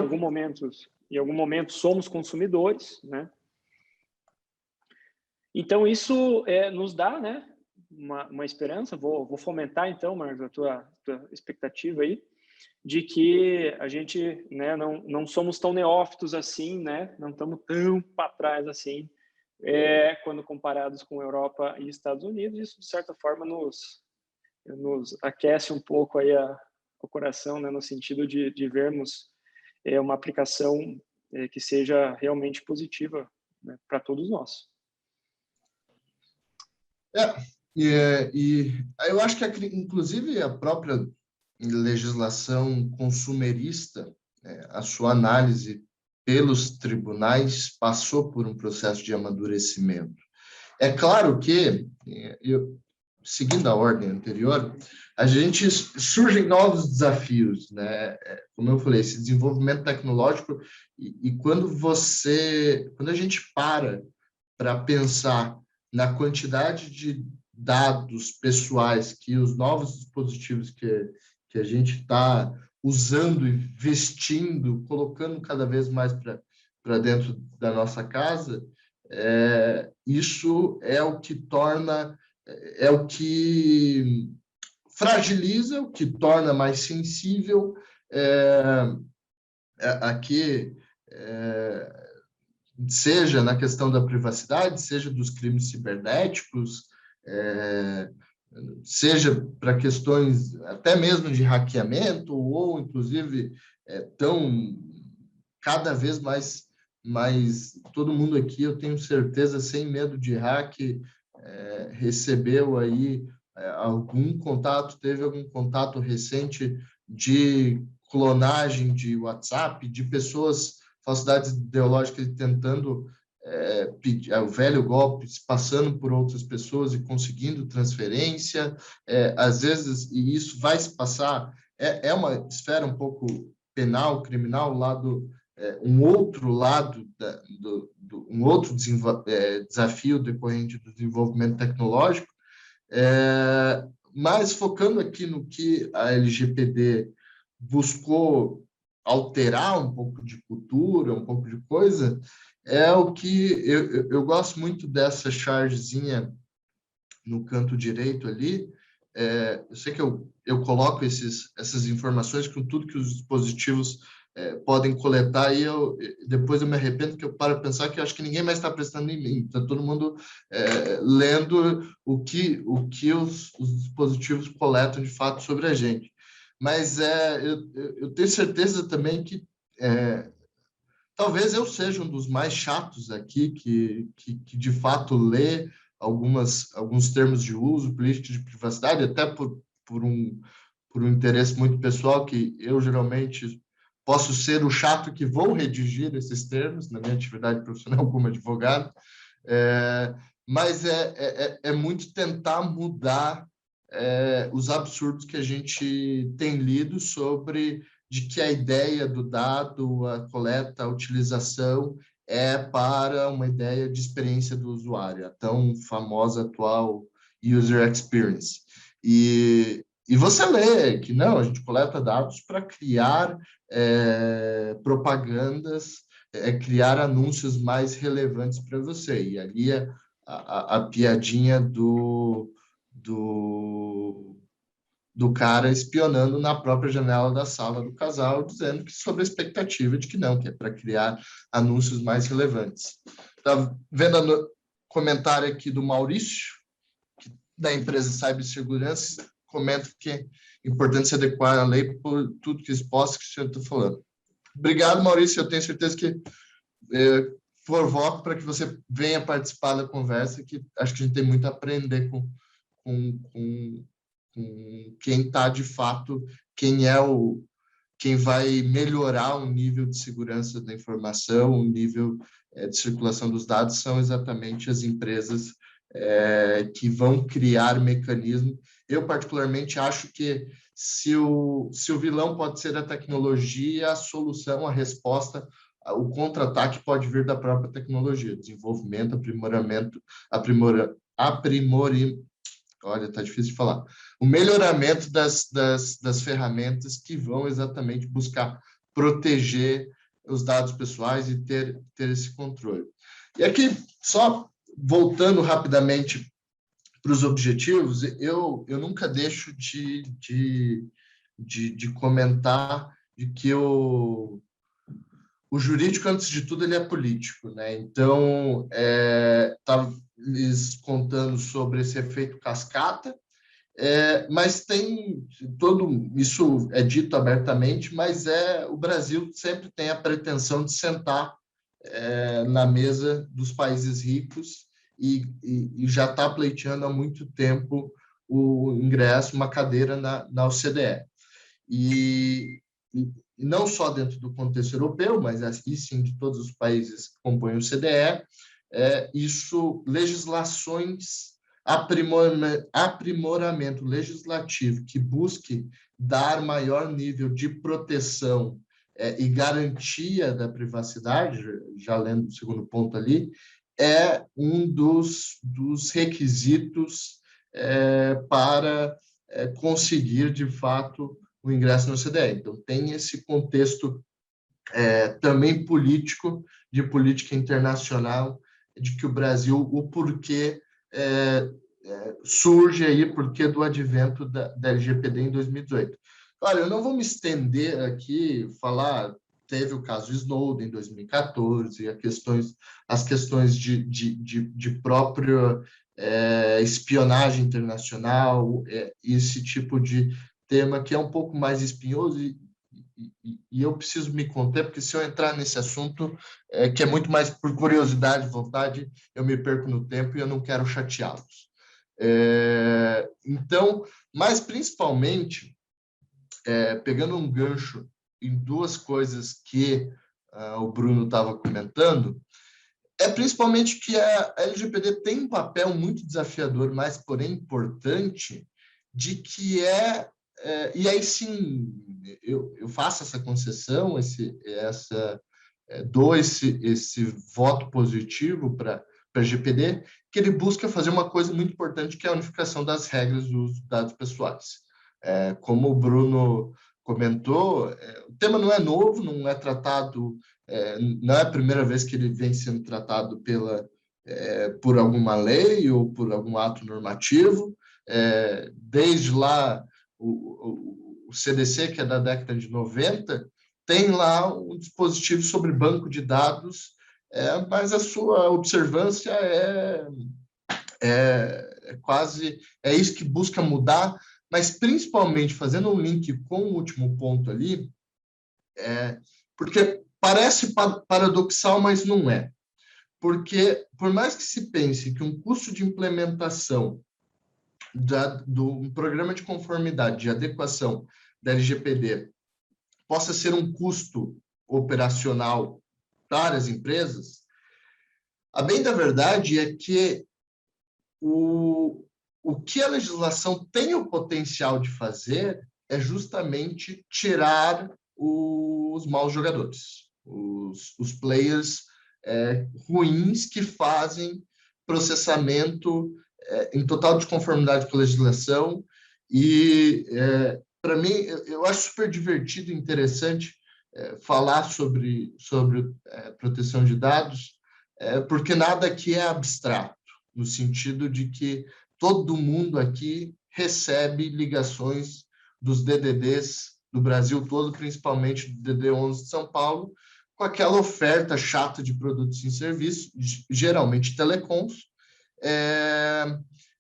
algum momento somos consumidores, né? Então isso nos dá, né, uma esperança. Vou fomentar então, Marcos, a tua expectativa aí, de que a gente, né, não somos tão neófitos assim, né, não estamos tão para trás assim, quando comparados com Europa e Estados Unidos. Isso, de certa forma, nos aquece um pouco aí o coração, né, no sentido de vermos uma aplicação que seja realmente positiva, né, para todos nós. E eu acho que, inclusive, a própria legislação consumerista, a sua análise pelos tribunais passou por um processo de amadurecimento. É claro que, seguindo a ordem anterior, surgem novos desafios, né? Como eu falei, esse desenvolvimento tecnológico, e quando a gente para pensar na quantidade de dados pessoais que os novos dispositivos que a gente está usando e vestindo, colocando cada vez mais para dentro da nossa casa, isso é o que torna, o que fragiliza, o que torna mais sensível aqui, seja na questão da privacidade, seja dos crimes cibernéticos, seja para questões até mesmo de hackeamento, ou inclusive cada vez mais todo mundo aqui, eu tenho certeza, sem medo de hack, recebeu aí teve algum contato recente de clonagem de WhatsApp, de pessoas, falsidades ideológicas, tentando o velho golpe, passando por outras pessoas e conseguindo transferência, às vezes, e isso vai se passar, é uma esfera um pouco penal, criminal, um outro lado, um outro desafio decorrente do desenvolvimento tecnológico, mas focando aqui no que a LGPD buscou alterar um pouco de cultura, um pouco de coisa, é o que eu gosto muito dessa chargezinha no canto direito ali. Eu sei que eu coloco essas informações com tudo que os dispositivos podem coletar e depois eu me arrependo que eu paro de pensar que eu acho que ninguém mais está prestando em mim. Está todo mundo lendo o que os dispositivos coletam de fato sobre a gente. Mas eu tenho certeza também que talvez eu seja um dos mais chatos aqui, que de fato lê alguns termos de uso, política de privacidade, até por um interesse muito pessoal, que eu geralmente posso ser o chato que vou redigir esses termos na minha atividade profissional como advogado, mas é muito tentar mudar os absurdos que a gente tem lido sobre de que a ideia do dado, a coleta, a utilização é para uma ideia de experiência do usuário, a tão famosa atual user experience. E você lê que não, a gente coleta dados para criar propagandas, criar anúncios mais relevantes para você. E ali a piadinha do cara espionando na própria janela da sala do casal, dizendo que sobre a expectativa de que não, que é para criar anúncios mais relevantes. Está vendo o comentário aqui do Maurício, da empresa Cibersegurança, comenta que é importante se adequar à lei por tudo que exposto que o senhor está falando. Obrigado, Maurício, eu tenho certeza que provoco para que você venha participar da conversa, que acho que a gente tem muito a aprender com quem está de fato, quem vai melhorar o nível de segurança da informação, o nível de circulação dos dados, são exatamente as empresas que vão criar mecanismos. Eu, particularmente, acho que se o vilão pode ser a tecnologia, a solução, a resposta, o contra-ataque pode vir da própria tecnologia, desenvolvimento, olha, está difícil de falar. O melhoramento das ferramentas que vão exatamente buscar proteger os dados pessoais e ter esse controle. E aqui, só voltando rapidamente para os objetivos, eu nunca deixo de comentar de que o jurídico, antes de tudo, ele é político, né? Então, estava lhes contando sobre esse efeito cascata, mas tem isso é dito abertamente, mas o Brasil sempre tem a pretensão de sentar na mesa dos países ricos e já está pleiteando há muito tempo o ingresso, uma cadeira na OCDE. E não só dentro do contexto europeu, mas e sim de todos os países que compõem o OCDE, legislações, aprimoramento legislativo que busque dar maior nível de proteção e garantia da privacidade, já lendo o segundo ponto ali, é um dos requisitos para conseguir, de fato, o ingresso no OCDE. Então, tem esse contexto também político, de política internacional, de que o Brasil, o porquê surge aí, porquê do advento da LGPD em 2018. Olha, eu não vou me estender aqui, teve o caso Snowden em 2014, as questões de própria espionagem internacional, esse tipo de tema que é um pouco mais espinhoso e eu preciso me conter, porque se eu entrar nesse assunto, que é muito mais por curiosidade, vontade, eu me perco no tempo e eu não quero chateá-los. Então, mas principalmente, pegando um gancho em duas coisas que o Bruno estava comentando, é principalmente que a LGPD tem um papel muito desafiador, mas porém importante, de que e aí sim, eu faço essa concessão, dou esse voto positivo para a LGPD, que ele busca fazer uma coisa muito importante, que é a unificação das regras dos dados pessoais. Como o Bruno comentou, o tema não é novo, não é tratado, não é a primeira vez que ele vem sendo tratado por alguma lei ou por algum ato normativo. Desde lá, o CDC, que é da década de 90, tem lá um dispositivo sobre banco de dados, mas a sua observância quase isso que busca mudar, mas principalmente fazendo um link com o último ponto ali, porque parece paradoxal, mas não é. Porque, por mais que se pense que um custo de implementação do programa de conformidade, de adequação da LGPD, possa ser um custo operacional para as empresas, a bem da verdade é que o que a legislação tem o potencial de fazer é justamente tirar os maus jogadores, os players ruins que fazem processamento em total desconformidade com a legislação. E, para mim, eu acho super divertido e interessante falar sobre proteção de dados, porque nada aqui é abstrato, no sentido de que todo mundo aqui recebe ligações dos DDDs do Brasil todo, principalmente do DD11 de São Paulo, com aquela oferta chata de produtos e serviços, geralmente telecoms,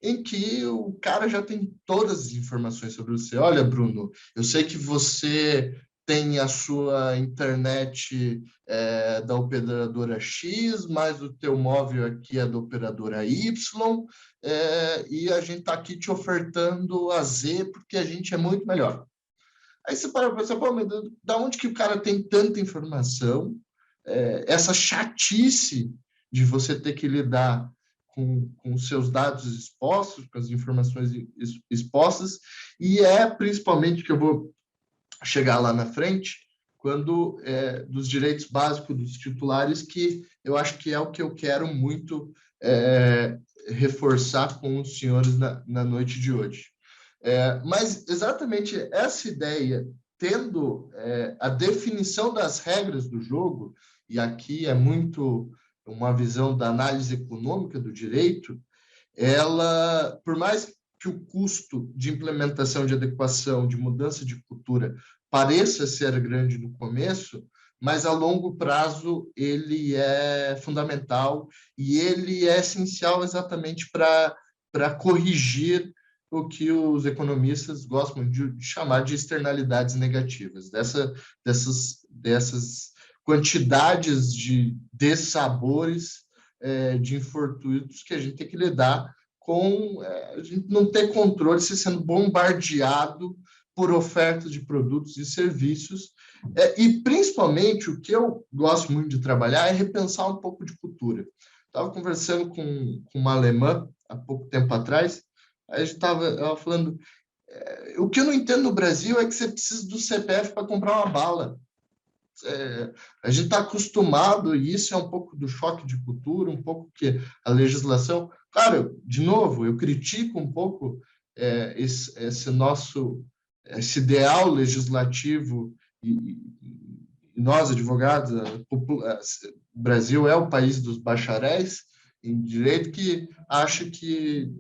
em que o cara já tem todas as informações sobre você. Olha, Bruno, eu sei que você tem a sua internet da operadora X, mas o teu móvel aqui é da operadora Y, e a gente está aqui te ofertando a Z porque a gente é muito melhor. Aí você para pensar, pô, mas da onde que o cara tem tanta informação? Essa chatice de você ter que lidar com os seus dados expostos, com as informações expostas, e principalmente que eu vou chegar lá na frente, quando dos direitos básicos dos titulares, que eu acho que é o que eu quero muito reforçar com os senhores na noite de hoje. Mas exatamente essa ideia, tendo a definição das regras do jogo, e aqui é muito uma visão da análise econômica do direito, ela, por mais que o custo de implementação, de adequação, de mudança de cultura pareça ser grande no começo, mas a longo prazo ele é fundamental e ele é essencial exatamente para corrigir o que os economistas gostam de chamar de externalidades negativas, dessas quantidades de dessabores, de infortúnios que a gente tem que lidar com, a gente não ter controle, se sendo bombardeado por ofertas de produtos e serviços, e principalmente o que eu gosto muito de trabalhar é repensar um pouco de cultura. Estava conversando com uma alemã há pouco tempo atrás, aí a gente estava falando, o que eu não entendo no Brasil é que você precisa do CPF para comprar uma bala. A gente está acostumado, e isso é um pouco do choque de cultura, um pouco que a legislação... Claro, de novo, eu critico um pouco esse ideal legislativo, e nós, advogados, o Brasil é o país dos bacharéis em direito, que acha que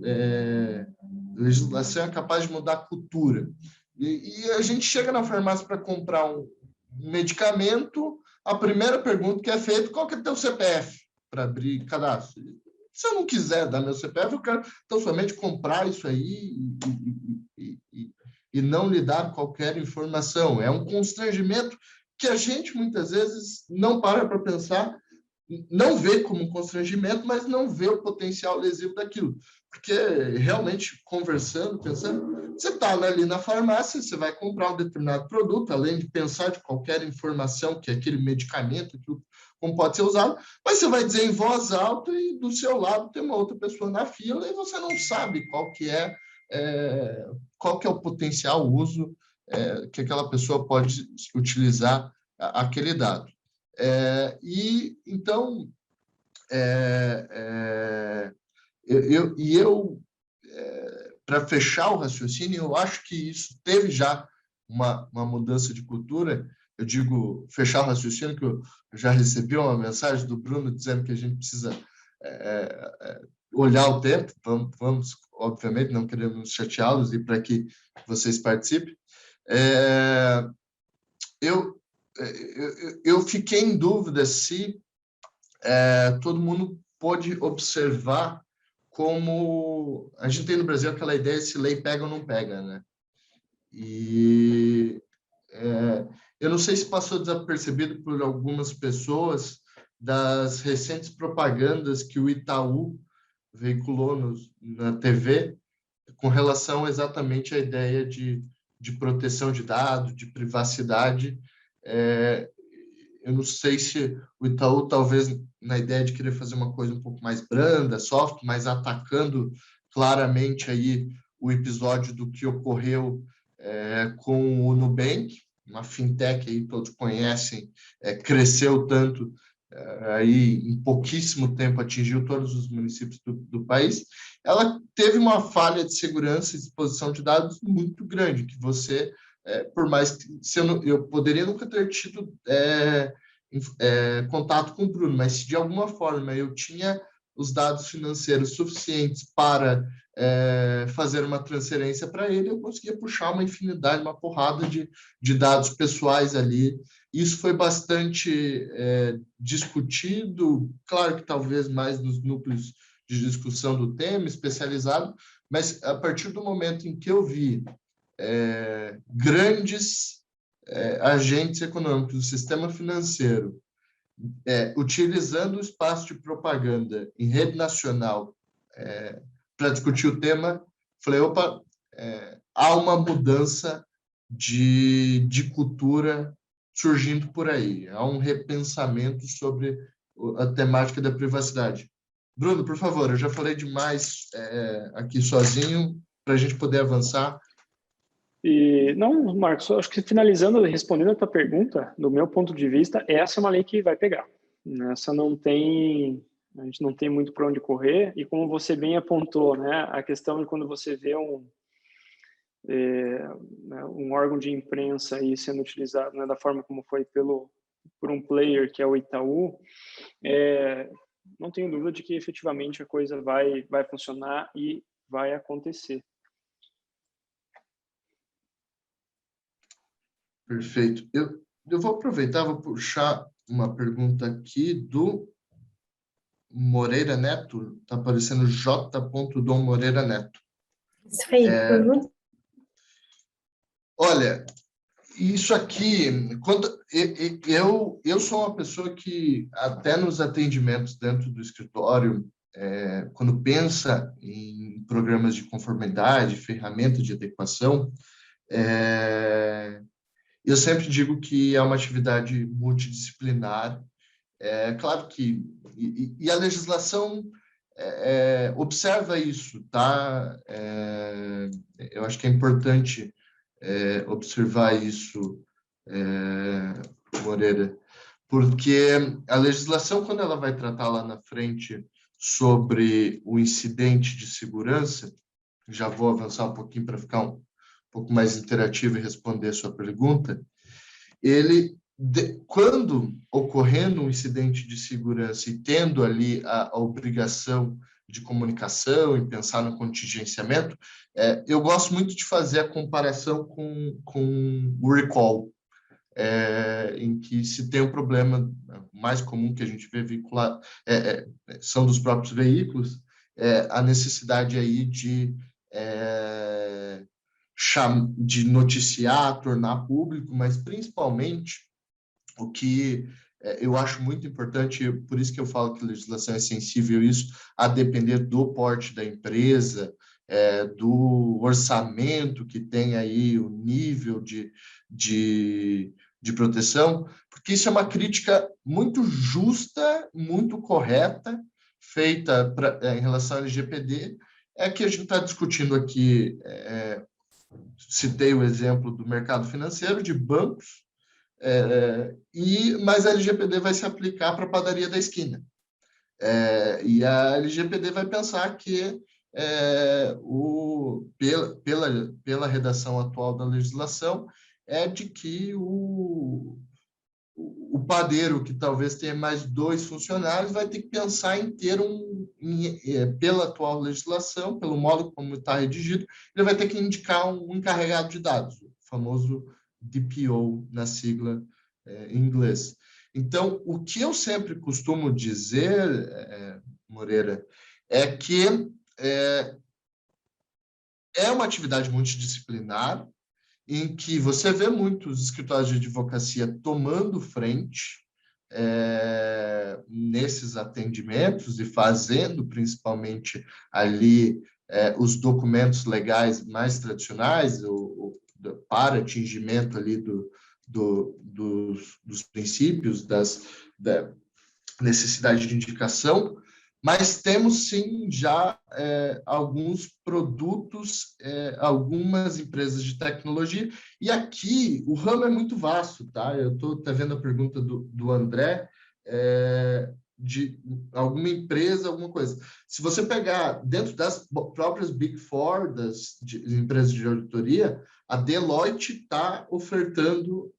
a legislação é capaz de mudar a cultura. E a gente chega na farmácia para comprar um medicamento, a primeira pergunta que é feita, qual que é o teu CPF para abrir cadastro? Se eu não quiser dar meu CPF, eu quero então somente comprar isso aí e não lhe dar qualquer informação. É um constrangimento que a gente muitas vezes não para pensar, não vê como um constrangimento, mas não vê o potencial lesivo daquilo. Porque realmente, conversando, pensando, você está ali na farmácia, você vai comprar um determinado produto, além de pensar de qualquer informação que aquele medicamento, que como pode ser usado, mas você vai dizer em voz alta e do seu lado tem uma outra pessoa na fila e você não sabe qual que é o potencial uso que aquela pessoa pode utilizar aquele dado. E então para fechar o raciocínio, eu acho que isso teve já uma mudança de cultura. Eu digo fechar o raciocínio, que eu já recebi uma mensagem do Bruno dizendo que a gente precisa olhar o tempo. Vamos, obviamente, não queremos chateá-los e para que vocês participem. Eu fiquei em dúvida se todo mundo pode observar como a gente tem no Brasil aquela ideia de se lei pega ou não pega, né? E eu não sei se passou desapercebido por algumas pessoas das recentes propagandas que o Itaú veiculou na TV com relação exatamente à ideia de proteção de dados, de privacidade. Eu não sei se o Itaú, talvez, na ideia de querer fazer uma coisa um pouco mais branda, soft, mas atacando claramente aí o episódio do que ocorreu com o Nubank, uma fintech aí todos conhecem, cresceu tanto, aí em pouquíssimo tempo atingiu todos os municípios do país. Ela teve uma falha de segurança e exposição de dados muito grande, que você por mais que eu poderia nunca ter tido contato com o Bruno, mas se de alguma forma eu tinha os dados financeiros suficientes para fazer uma transferência para ele, eu conseguia puxar uma infinidade, uma porrada de dados pessoais ali. Isso foi bastante discutido, claro que talvez mais nos núcleos de discussão do tema especializado, mas a partir do momento em que eu vi grandes agentes econômicos do sistema financeiro utilizando o espaço de propaganda em rede nacional para discutir o tema, falei, opa, há uma mudança de cultura surgindo por aí, há um repensamento sobre a temática da privacidade. Bruno, por favor, eu já falei demais aqui sozinho, para a gente poder avançar. Não, Marcos, acho que finalizando, respondendo a tua pergunta, do meu ponto de vista, essa é uma lei que vai pegar. Essa a gente não tem muito para onde correr, e como você bem apontou, né, a questão de quando você vê um órgão de imprensa aí sendo utilizado, né, da forma como foi por um player que é o Itaú, não tenho dúvida de que efetivamente a coisa vai funcionar e vai acontecer. Perfeito. Eu vou aproveitar, vou puxar uma pergunta aqui do Moreira Neto. Está aparecendo J. Dom Moreira Neto. Isso aí. Olha, isso aqui, eu sou uma pessoa que até nos atendimentos dentro do escritório, quando pensa em programas de conformidade, ferramentas de adequação, eu sempre digo que é uma atividade multidisciplinar. Claro que a legislação observa isso, tá? Eu acho que é importante observar isso, Moreira, porque a legislação, quando ela vai tratar lá na frente sobre o incidente de segurança, já vou avançar um pouquinho para ficar um pouco mais interativo e responder a sua pergunta, quando ocorrendo um incidente de segurança e tendo ali a obrigação de comunicação e pensar no contingenciamento, eu gosto muito de fazer a comparação com o recall, em que se tem um problema mais comum que a gente vê vinculado, são dos próprios veículos, a necessidade aí de noticiar, tornar público, mas principalmente o que eu acho muito importante, por isso que eu falo que a legislação é sensível isso, a depender do porte da empresa, do orçamento que tem aí, o nível de proteção, porque isso é uma crítica muito justa, muito correta, feita em relação ao LGPD, é que a gente está discutindo aqui, citei o exemplo do mercado financeiro, de bancos, mas a LGPD vai se aplicar para a padaria da esquina. E a LGPD vai pensar que, pela redação atual da legislação, é de que o padeiro, que talvez tenha mais 2 funcionários, vai ter que pensar em ter pela atual legislação, pelo modo como está redigido, ele vai ter que indicar um encarregado de dados, o famoso DPO, na sigla em inglês. Então, o que eu sempre costumo dizer, Moreira, é que é uma atividade multidisciplinar, em que você vê muitos escritórios de advocacia tomando frente nesses atendimentos e fazendo, principalmente, ali os documentos legais mais tradicionais, para atingimento ali dos princípios da necessidade de indicação, mas temos sim já alguns produtos, algumas empresas de tecnologia, e aqui o ramo é muito vasto, tá? Eu estou vendo a pergunta do André, de alguma empresa, alguma coisa. Se você pegar dentro das próprias Big Four, das empresas de auditoria, a Deloitte está ofertando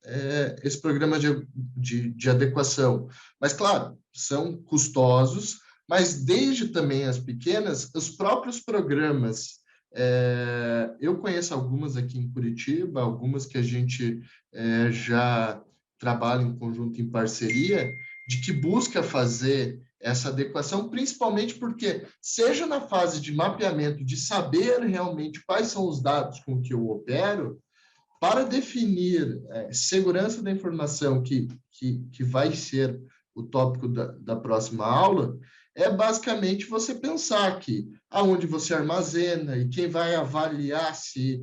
esse programa de adequação. Mas, claro, são custosos, mas desde também as pequenas, os próprios programas, eu conheço algumas aqui em Curitiba, algumas que a gente já trabalha em conjunto, em parceria, de que busca fazer essa adequação, principalmente porque, seja na fase de mapeamento, de saber realmente quais são os dados com que eu opero, para definir segurança da informação, que vai ser o tópico da próxima aula, é basicamente você pensar que aonde você armazena e quem vai avaliar se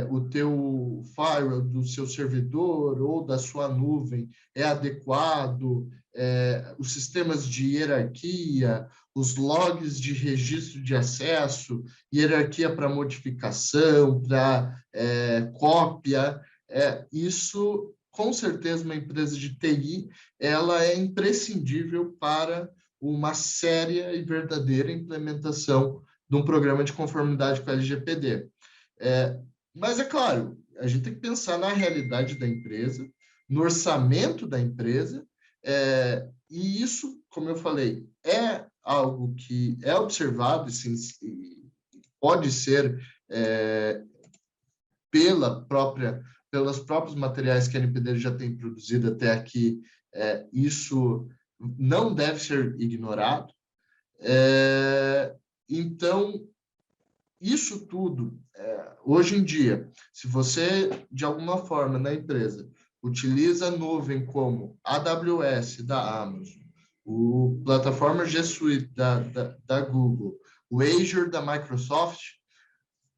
o teu firewall do seu servidor ou da sua nuvem é adequado, os sistemas de hierarquia, os logs de registro de acesso, hierarquia para modificação, para cópia, isso, com certeza, uma empresa de TI, ela é imprescindível para uma séria e verdadeira implementação de um programa de conformidade com a LGPD. Mas, é claro, a gente tem que pensar na realidade da empresa, no orçamento da empresa, e isso, como eu falei, é algo que é observado e pode ser pelos próprios materiais que a NPD já tem produzido até aqui, isso não deve ser ignorado. Então, isso tudo, hoje em dia, se você, de alguma forma, na empresa, utiliza a nuvem como AWS da Amazon, o plataforma G Suite da Google, o Azure da Microsoft,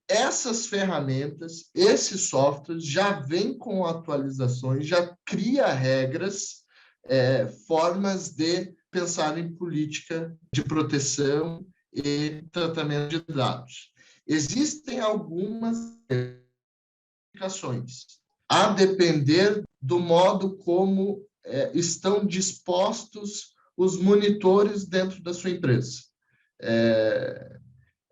essas ferramentas, esses softwares já vêm com atualizações, já cria regras, formas de pensar em política de proteção e tratamento de dados. Existem algumas implicações, a depender do modo como estão dispostos os monitores dentro da sua empresa. É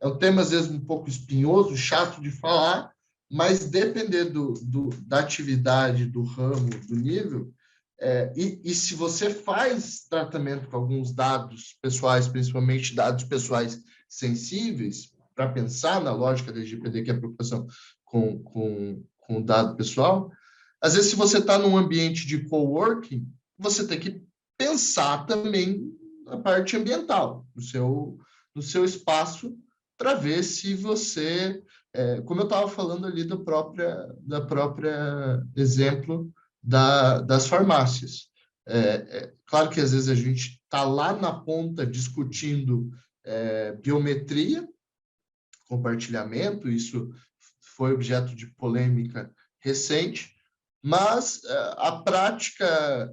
um tema, às vezes, um pouco espinhoso, chato de falar, mas dependendo da atividade, do ramo, do nível, e se você faz tratamento com alguns dados pessoais, principalmente dados pessoais sensíveis, para pensar na lógica da LGPD, que é a preocupação com o dado pessoal, às vezes, se você está num ambiente de coworking, você tem que pensar também na parte ambiental, no seu espaço, para ver se você, como eu estava falando ali da própria exemplo das farmácias. Claro que às vezes a gente está lá na ponta discutindo biometria, compartilhamento, isso foi objeto de polêmica recente, mas a prática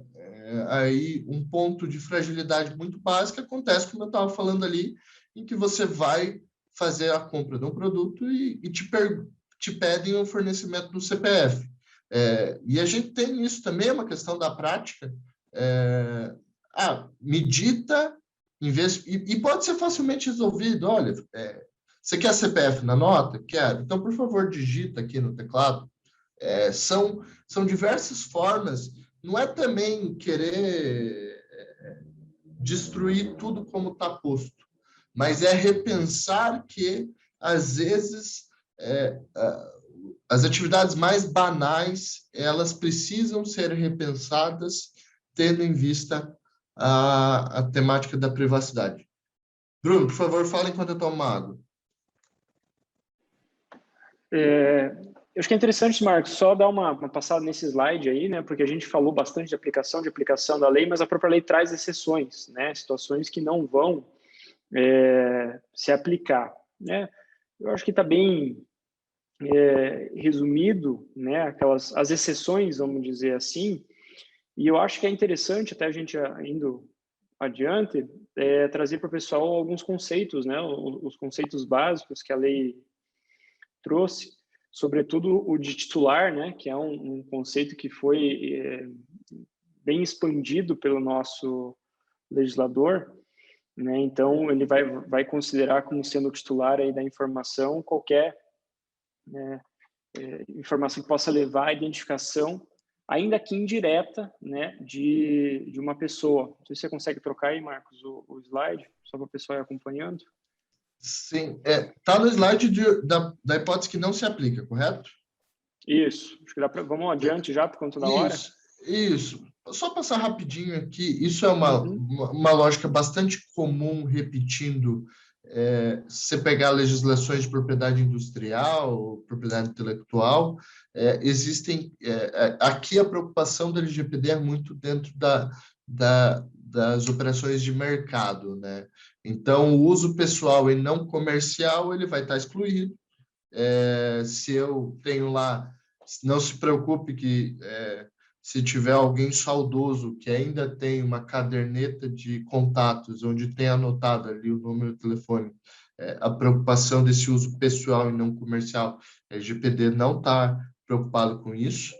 aí um ponto de fragilidade muito básico acontece, como eu estava falando ali, em que você vai fazer a compra de um produto e te pedem o fornecimento do CPF. E a gente tem isso também, é uma questão da prática. Me dita, e pode ser facilmente resolvido. Olha, você quer CPF na nota? Quero. Então, por favor, digita aqui no teclado. São diversas formas. Não é também querer destruir tudo como está posto, mas é repensar que, às vezes, as atividades mais banais, elas precisam ser repensadas, tendo em vista a temática da privacidade. Bruno, por favor, fala enquanto eu tomo água. Eu acho que é interessante, Marcos, só dar uma passada nesse slide aí, né? Porque a gente falou bastante de aplicação da lei, mas a própria lei traz exceções, né? Situações que não vão se aplicar, né? Eu acho que está bem resumido, né? As exceções, vamos dizer assim. E eu acho que é interessante, até a gente indo adiante, trazer para o pessoal alguns conceitos, né? Os conceitos básicos que a lei trouxe, sobretudo o de titular, né? Que é um conceito que foi bem expandido pelo nosso legislador, né? Então, ele vai considerar como sendo o titular aí da informação qualquer informação que possa levar à identificação, ainda que indireta, né, de uma pessoa. Não sei se você consegue trocar aí, Marcos, o slide, só para o pessoal ir acompanhando. Sim, está no slide da hipótese que não se aplica, correto? Isso. Acho que vamos adiante já, por conta da hora. Isso. Só passar rapidinho aqui. Isso é uma lógica bastante comum, repetindo. Se você pegar legislações de propriedade industrial, propriedade intelectual, existem... aqui a preocupação do LGPD é muito dentro das operações de mercado, né? Então, o uso pessoal e não comercial, ele vai estar excluído. Se eu tenho lá, não se preocupe que se tiver alguém saudoso que ainda tem uma caderneta de contatos, onde tem anotado ali o número de telefone, a preocupação desse uso pessoal e não comercial, a LGPD não está preocupado com isso.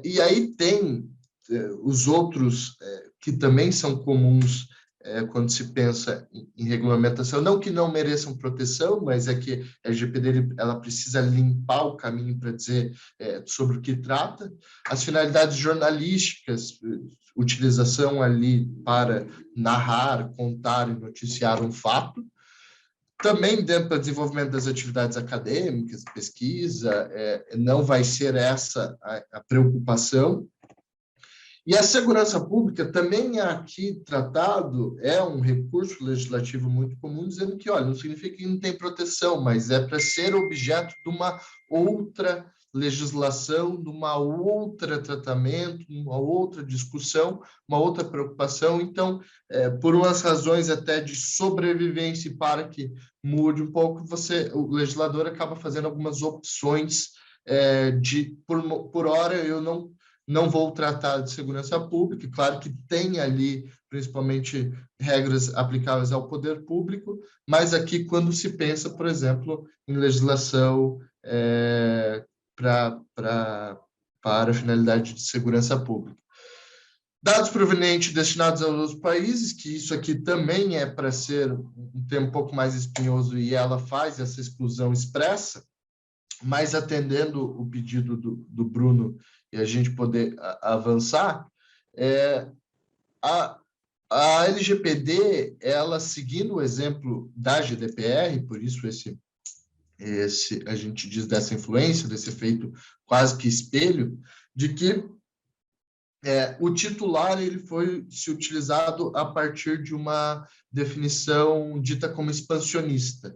E aí tem os outros que também são comuns quando se pensa em regulamentação, não que não mereçam proteção, mas é que a LGPD ela precisa limpar o caminho para dizer sobre o que trata. As finalidades jornalísticas, utilização ali para narrar, contar e noticiar um fato. Também dentro do desenvolvimento das atividades acadêmicas, pesquisa, não vai ser essa a preocupação. E a segurança pública também é aqui tratado, é um recurso legislativo muito comum, dizendo que, olha, não significa que não tem proteção, mas é para ser objeto de uma outra legislação, de uma outra tratamento, uma outra discussão, uma outra preocupação. Então, por umas razões até de sobrevivência e para que mude um pouco, o legislador acaba fazendo algumas opções por hora, eu não vou tratar de segurança pública, claro que tem ali, principalmente, regras aplicáveis ao poder público, mas aqui, quando se pensa, por exemplo, em legislação para a finalidade de segurança pública. Dados provenientes destinados aos outros países, que isso aqui também é para ser um tema um pouco mais espinhoso, e ela faz essa exclusão expressa, mas atendendo o pedido do Bruno e a gente poder avançar, a LGPD, ela seguindo o exemplo da GDPR, por isso a gente diz dessa influência, desse efeito quase que espelho, de que o titular ele foi se utilizado a partir de uma definição dita como expansionista.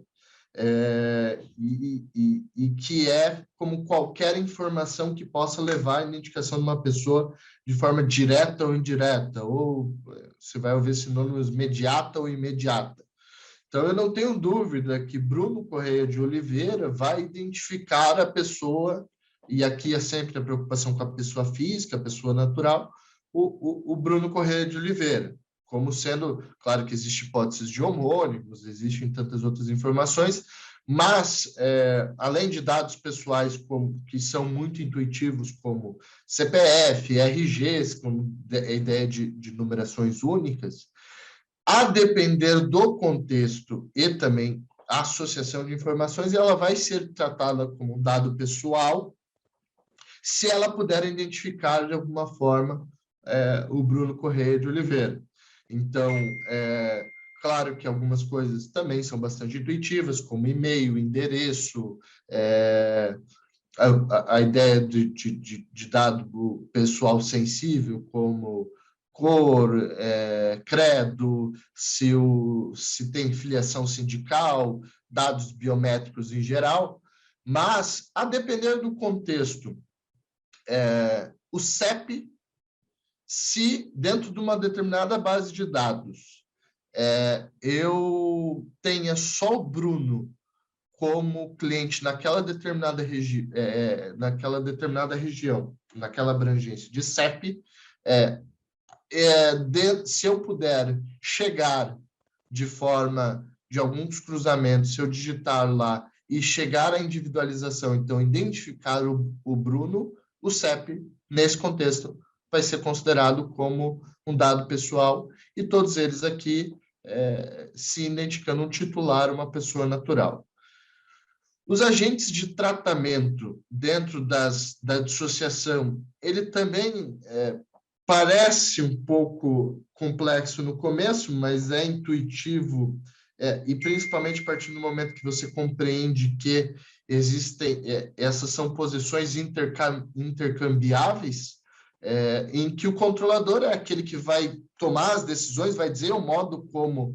E que é como qualquer informação que possa levar à identificação de uma pessoa de forma direta ou indireta, ou você vai ouvir sinônimos imediata ou imediata. Então, eu não tenho dúvida que Bruno Correia de Oliveira vai identificar a pessoa, e aqui é sempre a preocupação com a pessoa física, a pessoa natural, o Bruno Correia de Oliveira, como sendo, claro que existem hipóteses de homônimos, existem tantas outras informações, mas, além de dados pessoais que são muito intuitivos, como CPF, RGs, com a ideia de numerações únicas, a depender do contexto e também a associação de informações, ela vai ser tratada como um dado pessoal, se ela puder identificar de alguma forma o Bruno Correia de Oliveira. Então, claro que algumas coisas também são bastante intuitivas, como e-mail, endereço, a ideia de dado pessoal sensível, como cor, credo, se tem filiação sindical, dados biométricos em geral, mas, a depender do contexto, o CEP, se dentro de uma determinada base de dados eu tenha só o Bruno como cliente naquela determinada região, naquela abrangência de CEP, se eu puder chegar de alguns cruzamentos, se eu digitar lá e chegar à individualização, então identificar o Bruno, o CEP, nesse contexto, vai ser considerado como um dado pessoal, e todos eles aqui se identificando um titular, uma pessoa natural. Os agentes de tratamento dentro da dissociação, ele também parece um pouco complexo no começo, mas é intuitivo, e principalmente a partir do momento que você compreende que existem, essas são posições intercambiáveis, em que o controlador é aquele que vai tomar as decisões, vai dizer o modo como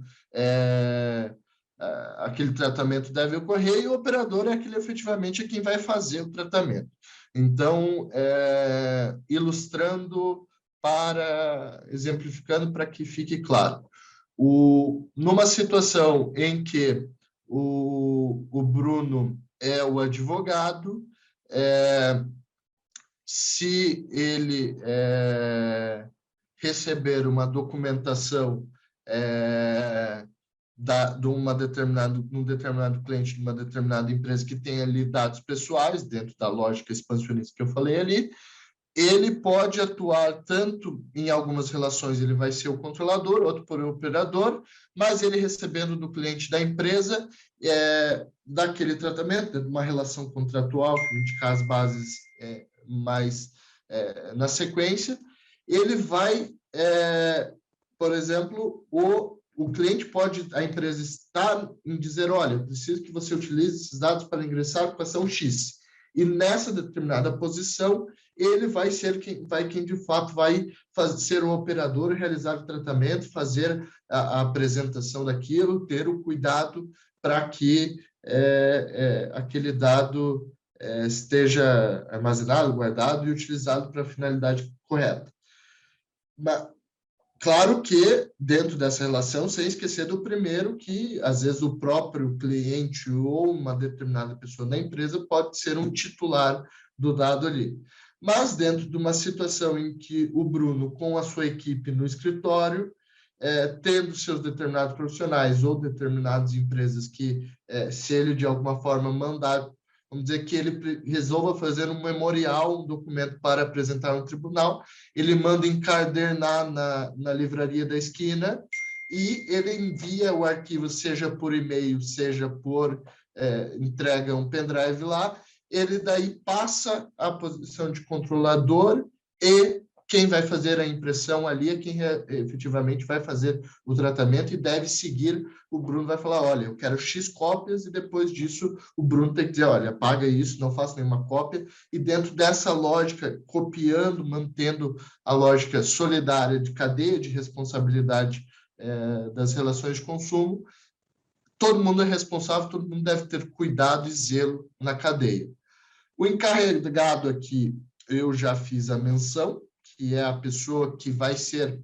aquele tratamento deve ocorrer, e o operador é aquele efetivamente quem vai fazer o tratamento. Então, exemplificando para que fique claro, numa situação em que o Bruno é o advogado, se ele receber uma documentação de um determinado cliente de uma determinada empresa que tem ali dados pessoais, dentro da lógica expansionista que eu falei ali, ele pode atuar tanto em algumas relações, ele vai ser o controlador, outro por operador, mas ele recebendo do cliente da empresa daquele tratamento, de uma relação contratual, que vou indicar as bases mais na sequência, ele vai, por exemplo, o cliente a empresa está em dizer, olha, eu preciso que você utilize esses dados para ingressar com a ação X. E nessa determinada posição, ele vai ser quem de fato vai ser o operador, realizar o tratamento, fazer a apresentação daquilo, ter o cuidado para que aquele dado esteja armazenado, guardado e utilizado para a finalidade correta. Mas, claro que, dentro dessa relação, sem esquecer do primeiro, que, às vezes, o próprio cliente ou uma determinada pessoa da empresa pode ser um titular do dado ali. Mas, dentro de uma situação em que o Bruno, com a sua equipe no escritório, tendo seus determinados profissionais ou determinadas empresas que, se ele, de alguma forma, mandar, vamos dizer que ele resolva fazer um memorial, um documento para apresentar no tribunal, ele manda encadernar na livraria da esquina e ele envia o arquivo, seja por e-mail, seja por entrega um pendrive lá, ele daí passa a posição de controlador e quem vai fazer a impressão ali é quem efetivamente vai fazer o tratamento e deve seguir. O Bruno vai falar, olha, eu quero X cópias, e depois disso o Bruno tem que dizer, olha, apaga isso, não faça nenhuma cópia. E dentro dessa lógica, copiando, mantendo a lógica solidária de cadeia de responsabilidade das relações de consumo, todo mundo é responsável, todo mundo deve ter cuidado e zelo na cadeia. O encarregado aqui, eu já fiz a menção, que é a pessoa que vai ser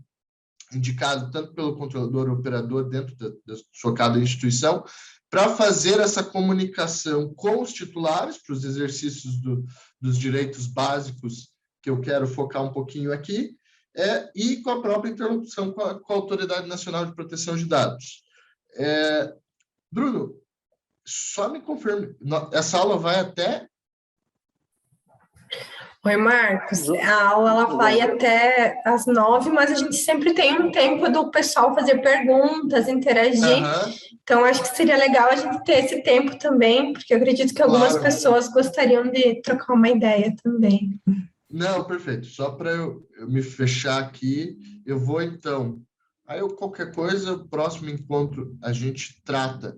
indicado tanto pelo controlador ou operador dentro da sua cada instituição, para fazer essa comunicação com os titulares, para os exercícios dos direitos básicos, que eu quero focar um pouquinho aqui, e com a própria interlocução com a Autoridade Nacional de Proteção de Dados. Bruno, só me confirme, essa aula vai até... Oi, Marcos. A aula ela vai até às 9, mas a gente sempre tem um tempo do pessoal fazer perguntas, interagir. Então, acho que seria legal a gente ter esse tempo também, porque eu acredito que algumas pessoas gostariam de trocar uma ideia também. Não, perfeito. Só para eu me fechar aqui, eu vou então. Aí, qualquer coisa, o próximo encontro a gente trata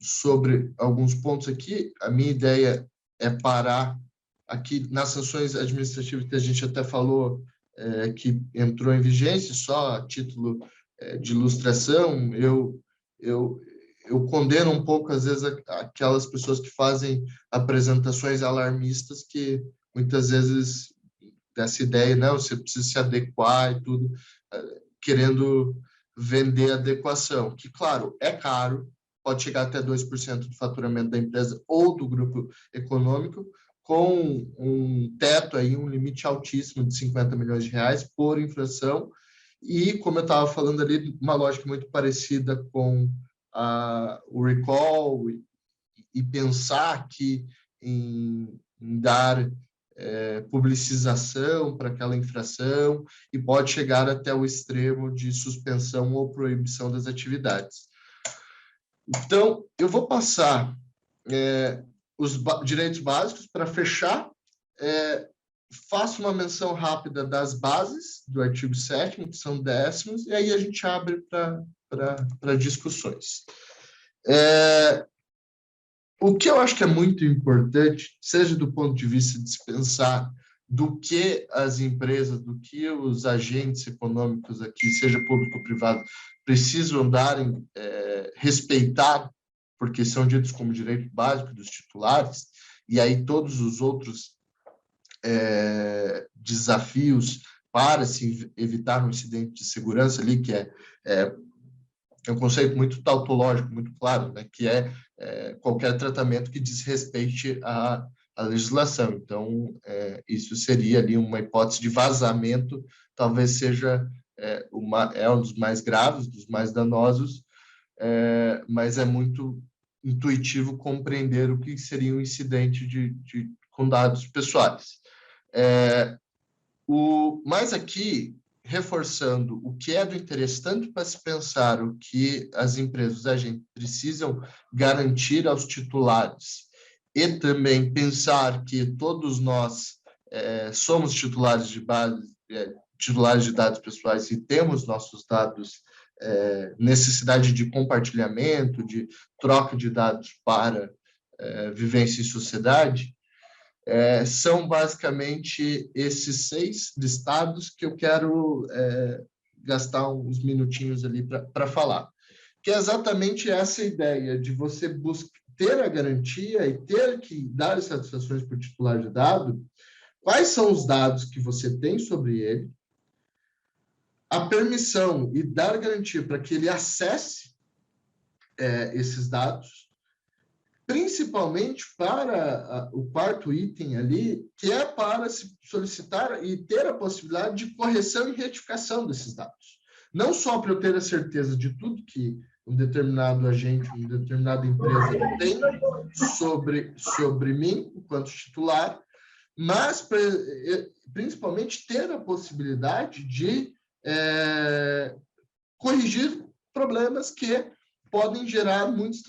sobre alguns pontos aqui. A minha ideia é parar aqui nas sanções administrativas que a gente até falou que entrou em vigência, só a título de ilustração. Eu condeno um pouco, às vezes, aquelas pessoas que fazem apresentações alarmistas que muitas vezes dessa ideia, não, você precisa se adequar e tudo, querendo vender adequação, que, claro, é caro, pode chegar até 2% do faturamento da empresa ou do grupo econômico, com um teto, aí, um limite altíssimo de 50 milhões de reais por infração, e, como eu estava falando ali, uma lógica muito parecida com o recall e pensar que em dar publicização para aquela infração e pode chegar até o extremo de suspensão ou proibição das atividades. Então, eu vou passar os direitos básicos para fechar. Faço uma menção rápida das bases do artigo 7º, que são 10º, e aí a gente abre para discussões. O que eu acho que é muito importante, seja do ponto de vista de se pensar do que as empresas, do que os agentes econômicos aqui, seja público ou privado, precisam darem respeitar, porque são ditos como direito básico dos titulares, e aí todos os outros desafios para se evitar um incidente de segurança ali, que é um conceito muito tautológico, muito claro, né, que qualquer tratamento que desrespeite a legislação. Então, isso seria ali uma hipótese de vazamento, talvez seja um dos mais graves, dos mais danosos, mas é muito intuitivo compreender o que seria um incidente com dados pessoais. Mas aqui, reforçando o que é do interesse, tanto para se pensar o que as empresas, os agentes precisam garantir aos titulares, e também pensar que todos nós somos titulares de base, titulares de dados pessoais e temos nossos dados, necessidade de compartilhamento, de troca de dados para vivência em sociedade. São basicamente esses 6 listados que eu quero gastar uns minutinhos ali para falar, que é exatamente essa ideia de você ter a garantia e ter que dar as satisfações para o titular de dado, quais são os dados que você tem sobre ele, a permissão e dar garantia para que ele acesse esses dados, principalmente para o 4º item ali, que é para se solicitar e ter a possibilidade de correção e retificação desses dados. Não só para eu ter a certeza de tudo que um determinado agente, uma determinada empresa tem sobre mim, enquanto titular, mas principalmente ter a possibilidade de corrigir problemas que podem gerar muitos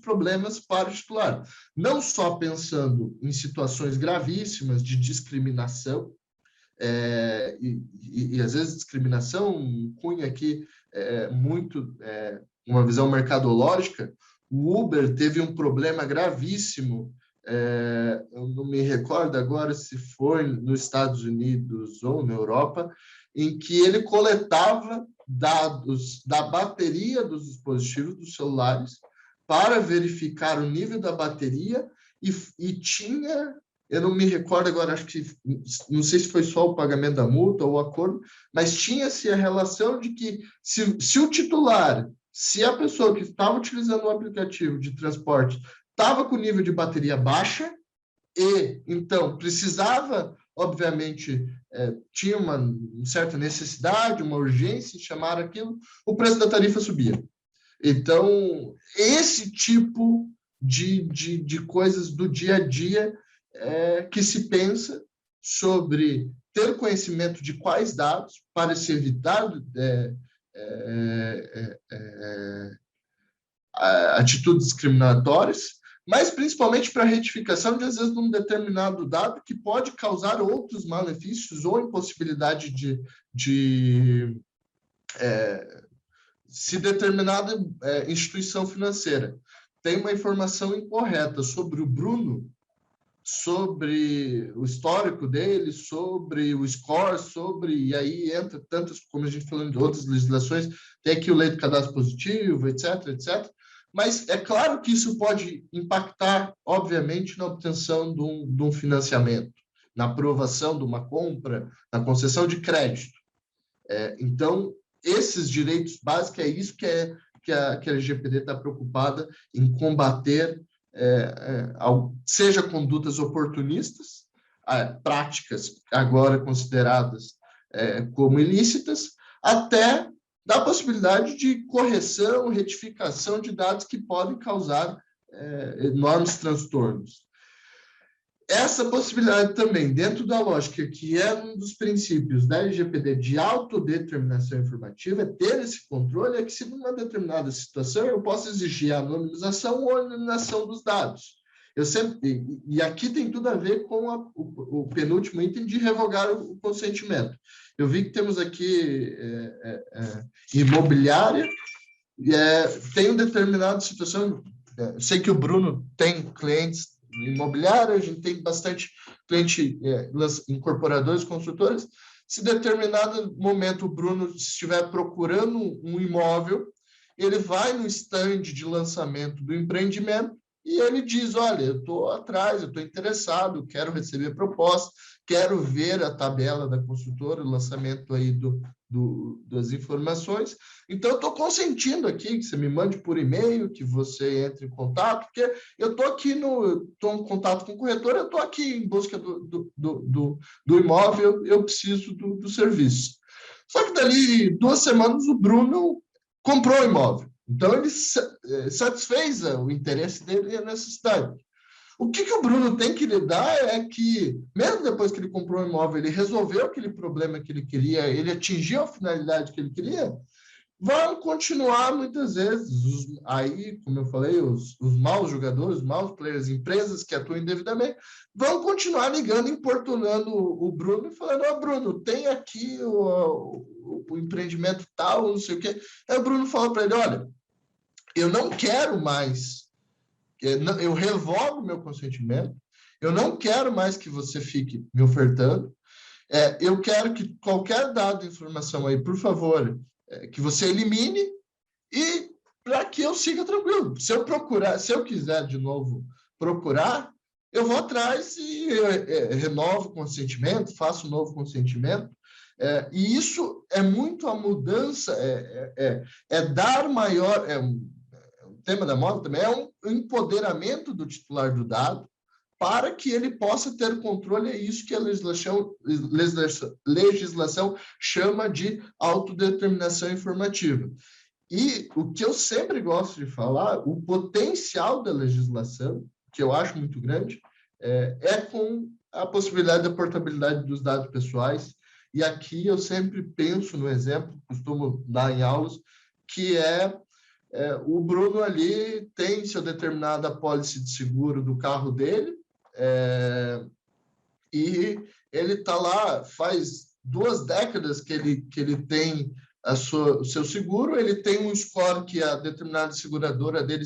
problemas para o titular. Não só pensando em situações gravíssimas de discriminação, e às vezes discriminação cunha aqui muito uma visão mercadológica. O Uber teve um problema gravíssimo, eu não me recordo agora se foi nos Estados Unidos ou na Europa, em que ele coletava dados da bateria dos dispositivos, dos celulares, para verificar o nível da bateria e tinha, eu não me recordo agora, acho que, não sei se foi só o pagamento da multa ou o acordo, mas tinha-se a relação de que se o titular, se a pessoa que estava utilizando o aplicativo de transporte estava com nível de bateria baixa e, então, precisava obviamente, tinha uma certa necessidade, uma urgência em chamar aquilo, o preço da tarifa subia. Então, esse tipo de coisas do dia a dia que se pensa sobre ter conhecimento de quais dados para se evitar atitudes discriminatórias, mas principalmente para a retificação de, às vezes, um determinado dado que pode causar outros malefícios ou impossibilidade se determinada instituição financeira tem uma informação incorreta sobre o Bruno, sobre o histórico dele, sobre o score, e aí entra tantas, como a gente falou de outras legislações, tem aqui o lei do cadastro positivo, etc., etc., mas é claro que isso pode impactar, obviamente, na obtenção de um financiamento, na aprovação de uma compra, na concessão de crédito. Então, esses direitos básicos é isso que a LGPD está preocupada em combater, seja condutas oportunistas, práticas agora consideradas como ilícitas, até da possibilidade de correção, retificação de dados que podem causar enormes transtornos. Essa possibilidade também, dentro da lógica que é um dos princípios da LGPD de autodeterminação informativa, é ter esse controle, é que se numa determinada situação eu posso exigir a anonimização ou a eliminação dos dados. E aqui tem tudo a ver com o penúltimo item de revogar o consentimento. Eu vi que temos aqui imobiliária, tem uma determinada situação, sei que o Bruno tem clientes imobiliária, a gente tem bastante cliente, incorporadores, construtores. Se em determinado momento o Bruno estiver procurando um imóvel, ele vai no stand de lançamento do empreendimento e ele diz, olha, eu estou atrás, eu estou interessado, quero receber proposta, quero ver a tabela da construtora, o lançamento aí das informações. Então, eu estou consentindo aqui que você me mande por e-mail, que você entre em contato, porque eu estou aqui estou em contato com o corretor, eu estou aqui em busca do imóvel, eu preciso do serviço. Só que dali 2 semanas o Bruno comprou o imóvel. Então, ele satisfez o interesse dele e a necessidade. O que o Bruno tem que lidar é que, mesmo depois que ele comprou o imóvel, ele resolveu aquele problema que ele queria, ele atingiu a finalidade que ele queria, vão continuar, muitas vezes, aí, como eu falei, os maus jogadores, os maus players, empresas que atuam indevidamente, vão continuar ligando, importunando o Bruno e falando, Bruno, tem aqui o empreendimento tal, não sei o quê. Aí o Bruno fala para ele, olha, eu não quero mais, eu revogo meu consentimento, eu não quero mais que você fique me ofertando, eu quero que qualquer dado de informação aí, por favor, que você elimine e para que eu siga tranquilo. Se eu quiser de novo procurar, eu vou atrás e renovo o consentimento, faço um novo consentimento. E isso é muito a mudança, dar maior... o tema da moda também é um empoderamento do titular do dado para que ele possa ter controle, é isso que a legislação chama de autodeterminação informativa. E o que eu sempre gosto de falar, o potencial da legislação, que eu acho muito grande, é com a possibilidade da portabilidade dos dados pessoais. E aqui eu sempre penso no exemplo, costumo dar em aulas, que o Bruno ali tem seu determinada apólice de seguro do carro dele, e ele está lá, faz 2 décadas que ele tem o seu seguro, ele tem um score que a determinada seguradora dele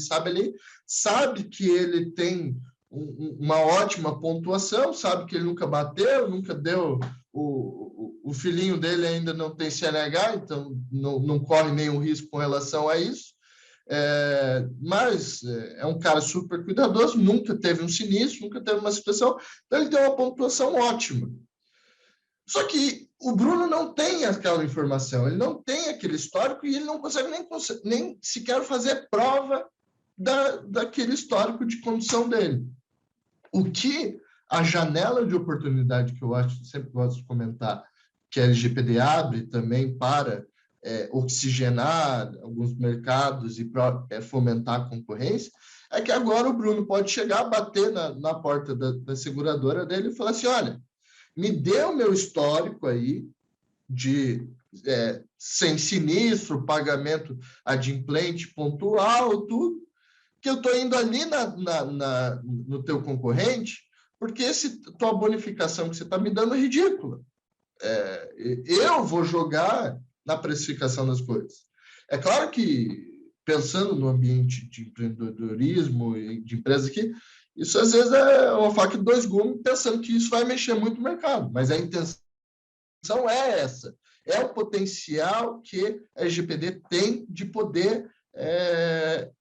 sabe que ele tem uma ótima pontuação, sabe que ele nunca bateu, nunca deu, o filhinho dele ainda não tem CNH, então não corre nenhum risco com relação a isso. Mas é um cara super cuidadoso, nunca teve um sinistro, nunca teve uma situação, então ele tem uma pontuação ótima. Só que o Bruno não tem aquela informação, ele não tem aquele histórico e ele não consegue nem sequer fazer prova daquele histórico de condução dele. O que a janela de oportunidade que eu acho, sempre gosto de comentar, que a LGPD abre também para oxigenar alguns mercados e fomentar a concorrência, é que agora o Bruno pode chegar, bater na porta da seguradora dele e falar assim, olha, me dê o meu histórico aí de sem sinistro, pagamento adimplente pontual, tudo, que eu estou indo ali no teu concorrente, porque tua bonificação que você está me dando é ridícula. Eu vou jogar na precificação das coisas. É claro que, pensando no ambiente de empreendedorismo e de empresa aqui, isso às vezes é uma faca de dois gumes, pensando que isso vai mexer muito no mercado, mas a intenção é essa, é o potencial que a LGPD tem de poder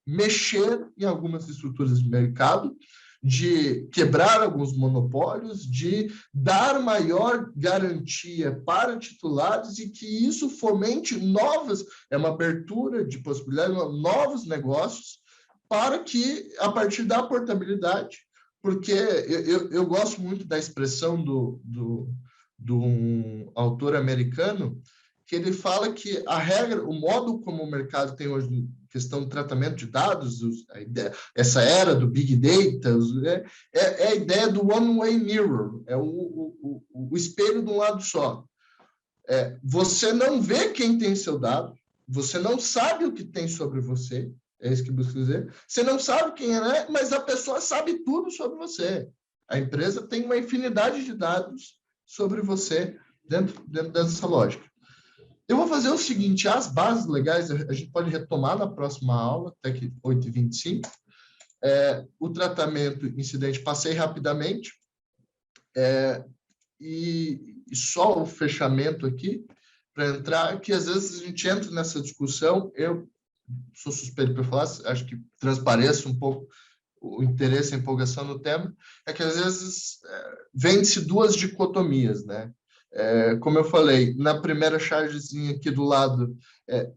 mexer em algumas estruturas de mercado, de quebrar alguns monopólios, de dar maior garantia para titulares e que isso fomente uma abertura de possibilidades, novos negócios, para que, a partir da portabilidade, porque eu gosto muito da expressão de um autor americano, que ele fala que a regra, o modo como o mercado tem hoje questão do tratamento de dados, essa era do Big Data, é a ideia do one-way mirror, é o espelho de um lado só. Você não vê quem tem seu dado, você não sabe o que tem sobre você, é isso que busca dizer, você não sabe quem é, mas a pessoa sabe tudo sobre você. A empresa tem uma infinidade de dados sobre você dentro dessa lógica. Eu vou fazer o seguinte, as bases legais a gente pode retomar na próxima aula, até que 8h25. O tratamento incidente passei rapidamente, e só o fechamento aqui, para entrar, que às vezes a gente entra nessa discussão, eu sou suspeito para falar, acho que transpareça um pouco o interesse, a empolgação no tema, é que às vezes vende-se duas dicotomias, né? Como eu falei, na primeira chargezinha aqui do lado,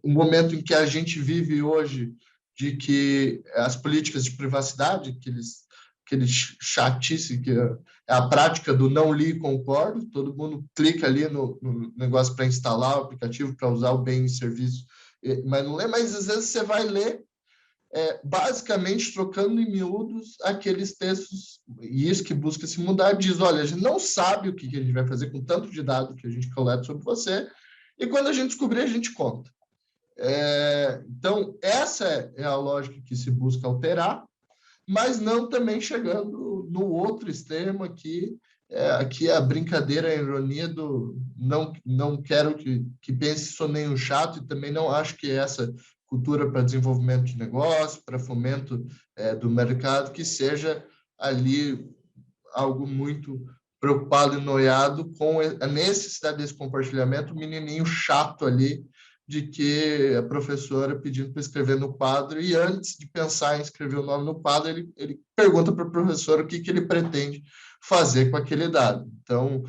o momento em que a gente vive hoje, de que as políticas de privacidade, aquele chatice, que é a prática do não li e concordo, todo mundo clica ali no negócio para instalar o aplicativo, para usar o bem e serviço, mas não lê, mas às vezes você vai ler basicamente trocando em miúdos aqueles textos, e isso que busca se mudar, diz, olha, a gente não sabe o que a gente vai fazer com tanto de dado que a gente coleta sobre você, e quando a gente descobrir, a gente conta. Então, essa é a lógica que se busca alterar, mas não também chegando no outro extremo aqui, aqui a brincadeira, a ironia do não quero que pense sou nem um chato, e também não acho que essa cultura para desenvolvimento de negócio, para fomento do mercado, que seja ali algo muito preocupado e noiado com a necessidade desse compartilhamento, o menininho chato ali, de que a professora pedindo para escrever no quadro, e antes de pensar em escrever o nome no quadro, ele pergunta para o professor o que ele pretende fazer com aquele dado. Então,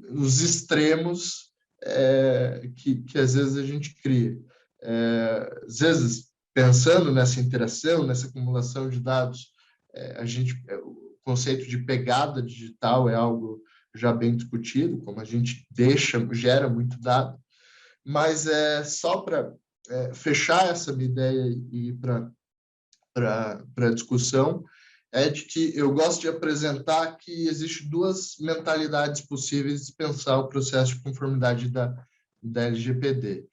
os extremos que às vezes a gente cria. Às vezes, pensando nessa interação, nessa acumulação de dados, o conceito de pegada digital é algo já bem discutido, como a gente gera muito dado, mas só para fechar essa minha ideia e ir para a discussão, é de que eu gosto de apresentar que existem duas mentalidades possíveis de pensar o processo de conformidade da LGPD.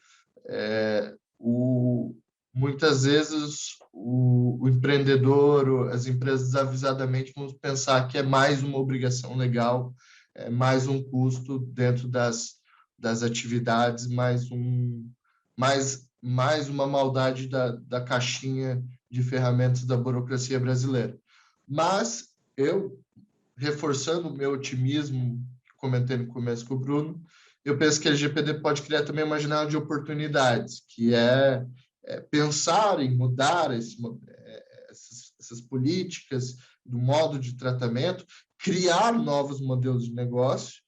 Muitas vezes o empreendedor, as empresas avisadamente vão pensar que é mais uma obrigação legal, mais um custo dentro das atividades, mais uma maldade da caixinha de ferramentas da burocracia brasileira. Mas eu, reforçando o meu otimismo, comentei no começo com o Bruno, eu penso que a LGPD pode criar também uma janela de oportunidades, que é pensar em mudar essas políticas, do modo de tratamento, criar novos modelos de negócio,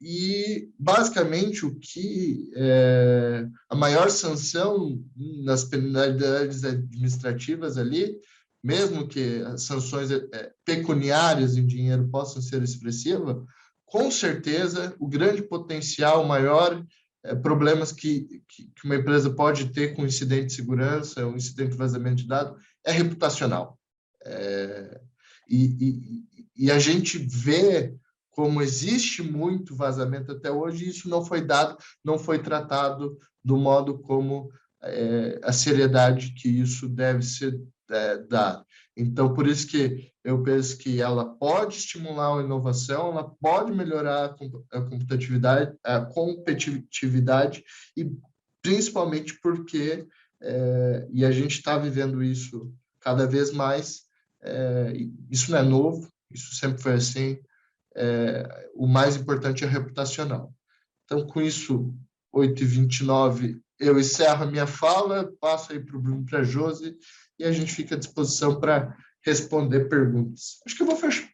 e, basicamente, a maior sanção nas penalidades administrativas ali mesmo que as sanções pecuniárias em dinheiro possam ser expressivas, com certeza o grande potencial, maior problemas que uma empresa pode ter com incidente de segurança, um incidente de vazamento de dados, é reputacional. E a gente vê como existe muito vazamento até hoje, e isso não foi dado, não foi tratado do modo como a seriedade que isso deve ser dado. Então, por isso que eu penso que ela pode estimular a inovação, ela pode melhorar a competitividade e principalmente porque, e a gente está vivendo isso cada vez mais, isso não é novo, isso sempre foi assim, o mais importante é reputacional. Então, com isso, 8h29, eu encerro a minha fala, passo aí para o Bruno, para a Josi, e a gente fica à disposição para responder perguntas. Acho que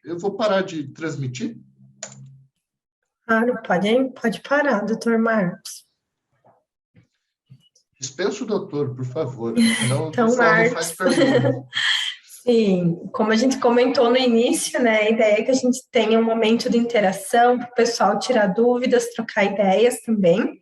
eu vou parar de transmitir. Claro, pode parar, doutor Marcos. Dispensa o doutor, por favor, senão Então, o pessoal não faz pergunta. Sim, como a gente comentou no início, né, a ideia é que a gente tenha um momento de interação para o pessoal tirar dúvidas, trocar ideias também.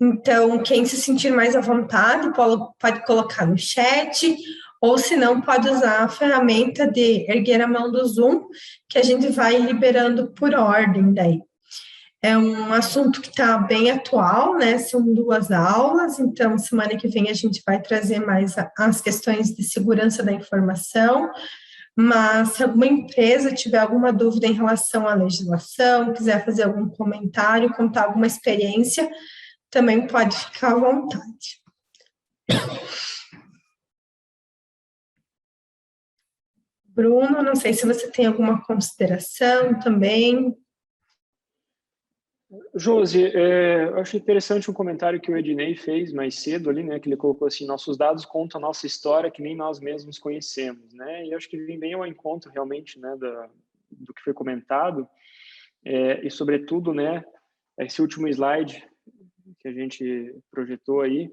Então, quem se sentir mais à vontade pode colocar no chat, ou se não, pode usar a ferramenta de erguer a mão do Zoom, que a gente vai liberando por ordem daí. É um assunto que está bem atual, né? São 2 aulas, então semana que vem a gente vai trazer mais as questões de segurança da informação, mas se alguma empresa tiver alguma dúvida em relação à legislação, quiser fazer algum comentário, contar alguma experiência, também pode ficar à vontade. Bruno, não sei se você tem alguma consideração também. Josi, eu achei interessante um comentário que o Ednei fez mais cedo ali, né, que ele colocou assim, nossos dados contam a nossa história que nem nós mesmos conhecemos, né, e acho que vem bem ao encontro realmente, né, do que foi comentado, e sobretudo, né, esse último slide que a gente projetou aí,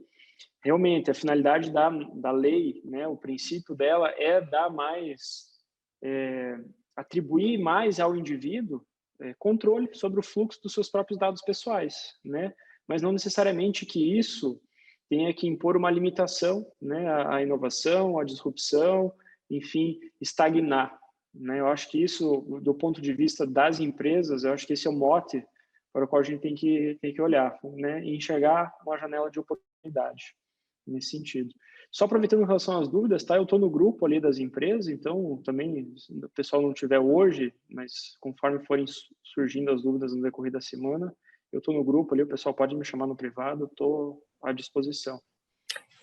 realmente a finalidade da lei, né, o princípio dela é dar mais, atribuir mais ao indivíduo controle sobre o fluxo dos seus próprios dados pessoais, né? Mas não necessariamente que isso tenha que impor uma limitação, né, à inovação, à disrupção, enfim, estagnar, né? Eu acho que isso, do ponto de vista das empresas, eu acho que esse é o mote para o qual a gente tem que olhar, né, e enxergar uma janela de oportunidade nesse sentido. Só aproveitando em relação às dúvidas, tá? Eu estou no grupo ali das empresas, então também, se o pessoal não tiver hoje, mas conforme forem surgindo as dúvidas no decorrer da semana, eu estou no grupo ali, o pessoal pode me chamar no privado, estou à disposição.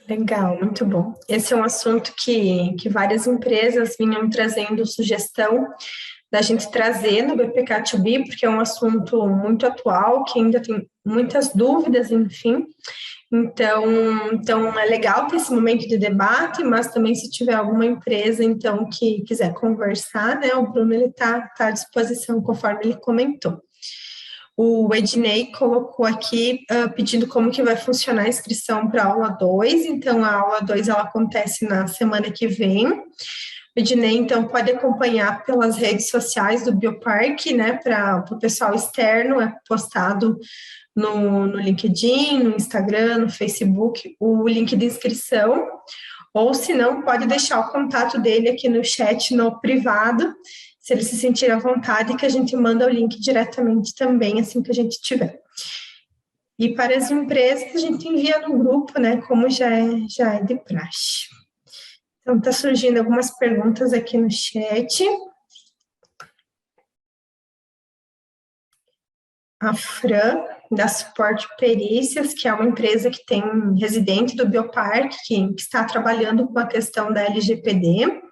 Legal, muito bom. Esse é um assunto que várias empresas vinham trazendo sugestão da gente trazer no BPK2B, porque é um assunto muito atual, que ainda tem muitas dúvidas, enfim. Então é legal ter esse momento de debate, mas também se tiver alguma empresa, então, que quiser conversar, né, o Bruno, ele tá à disposição, conforme ele comentou. O Ednei colocou aqui pedindo como que vai funcionar a inscrição para a aula 2, então a aula 2 ela acontece na semana que vem. O Ednei, então, pode acompanhar pelas redes sociais do Bioparque, né, para o pessoal externo, é postado no LinkedIn, no Instagram, no Facebook, o link de inscrição, ou se não, pode deixar o contato dele aqui no chat, no privado, se ele se sentir à vontade, que a gente manda o link diretamente também, assim que a gente tiver. E para as empresas, a gente envia no grupo, né, como já é de praxe. Então, está surgindo algumas perguntas aqui no chat. A Fran, da Suporte Perícias, que é uma empresa que tem um residente do Bioparque, que está trabalhando com a questão da LGPD,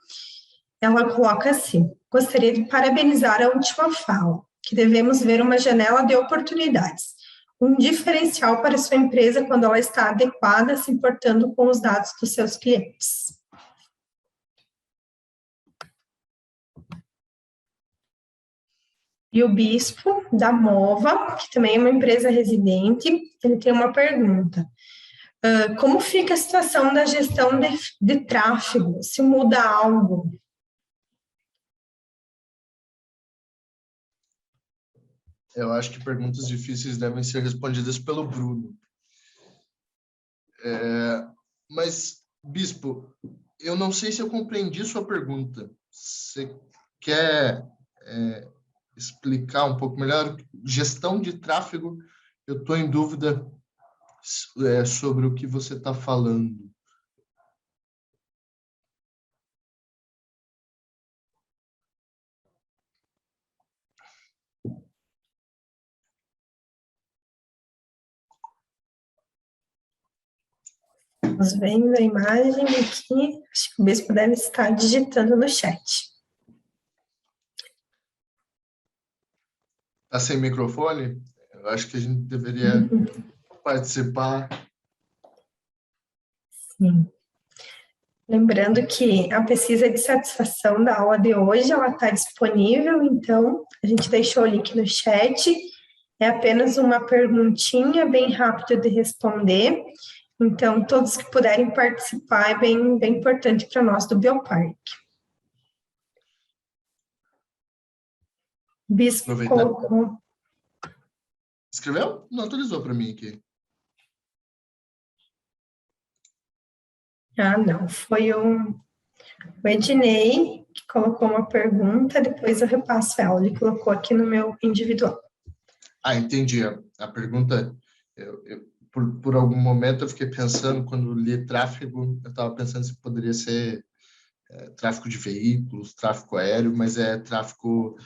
ela coloca assim: gostaria de parabenizar a última fala, que devemos ver uma janela de oportunidades, um diferencial para sua empresa quando ela está adequada, se importando com os dados dos seus clientes. E o Bispo, da Mova, que também é uma empresa residente, ele tem uma pergunta. Como fica a situação da gestão de tráfego? Se muda algo? Eu acho que perguntas difíceis devem ser respondidas pelo Bruno. Mas, Bispo, eu não sei se eu compreendi sua pergunta. Você quer explicar um pouco melhor? Gestão de tráfego, eu estou em dúvida sobre o que você está falando. Estamos vendo a imagem aqui. Acho que o Bispo deve estar digitando no chat. Está sem microfone? Eu acho que a gente deveria participar. Sim. Lembrando que a pesquisa de satisfação da aula de hoje, ela está disponível, então a gente deixou o link no chat. É apenas uma perguntinha bem rápida de responder. Então, todos que puderem participar é bem importante para nós do Bioparque. Bispo colocou. Escreveu? Não atualizou para mim aqui. Ah, não. Foi o Ednei que colocou uma pergunta, depois eu repasso ela. Ele colocou aqui no meu individual. Entendi. A pergunta, por algum momento eu fiquei pensando, quando li tráfego, eu estava pensando se poderia ser tráfego de veículos, tráfego aéreo, mas é tráfego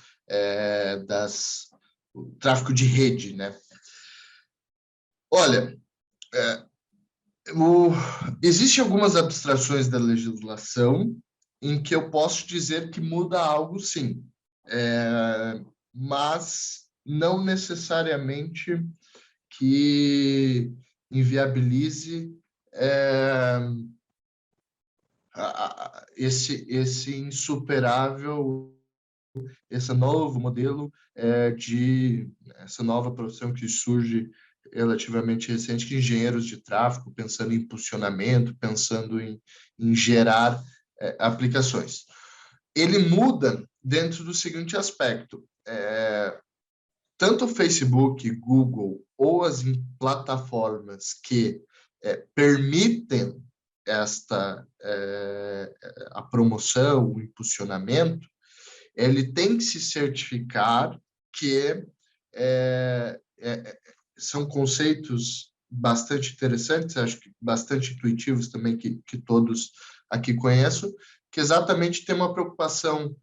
tráfego de rede, né? Olha, existem algumas abstrações da legislação em que eu posso dizer que muda algo, sim, mas não necessariamente que inviabilize esse insuperável, esse novo modelo essa nova profissão que surge relativamente recente, que engenheiros de tráfego, pensando em impulsionamento, pensando em gerar aplicações. Ele muda dentro do seguinte aspecto: tanto o Facebook, Google ou as plataformas que permitem a promoção, o impulsionamento, ele tem que se certificar que são conceitos bastante interessantes, acho que bastante intuitivos também, que todos aqui conhecem, que exatamente tem uma preocupação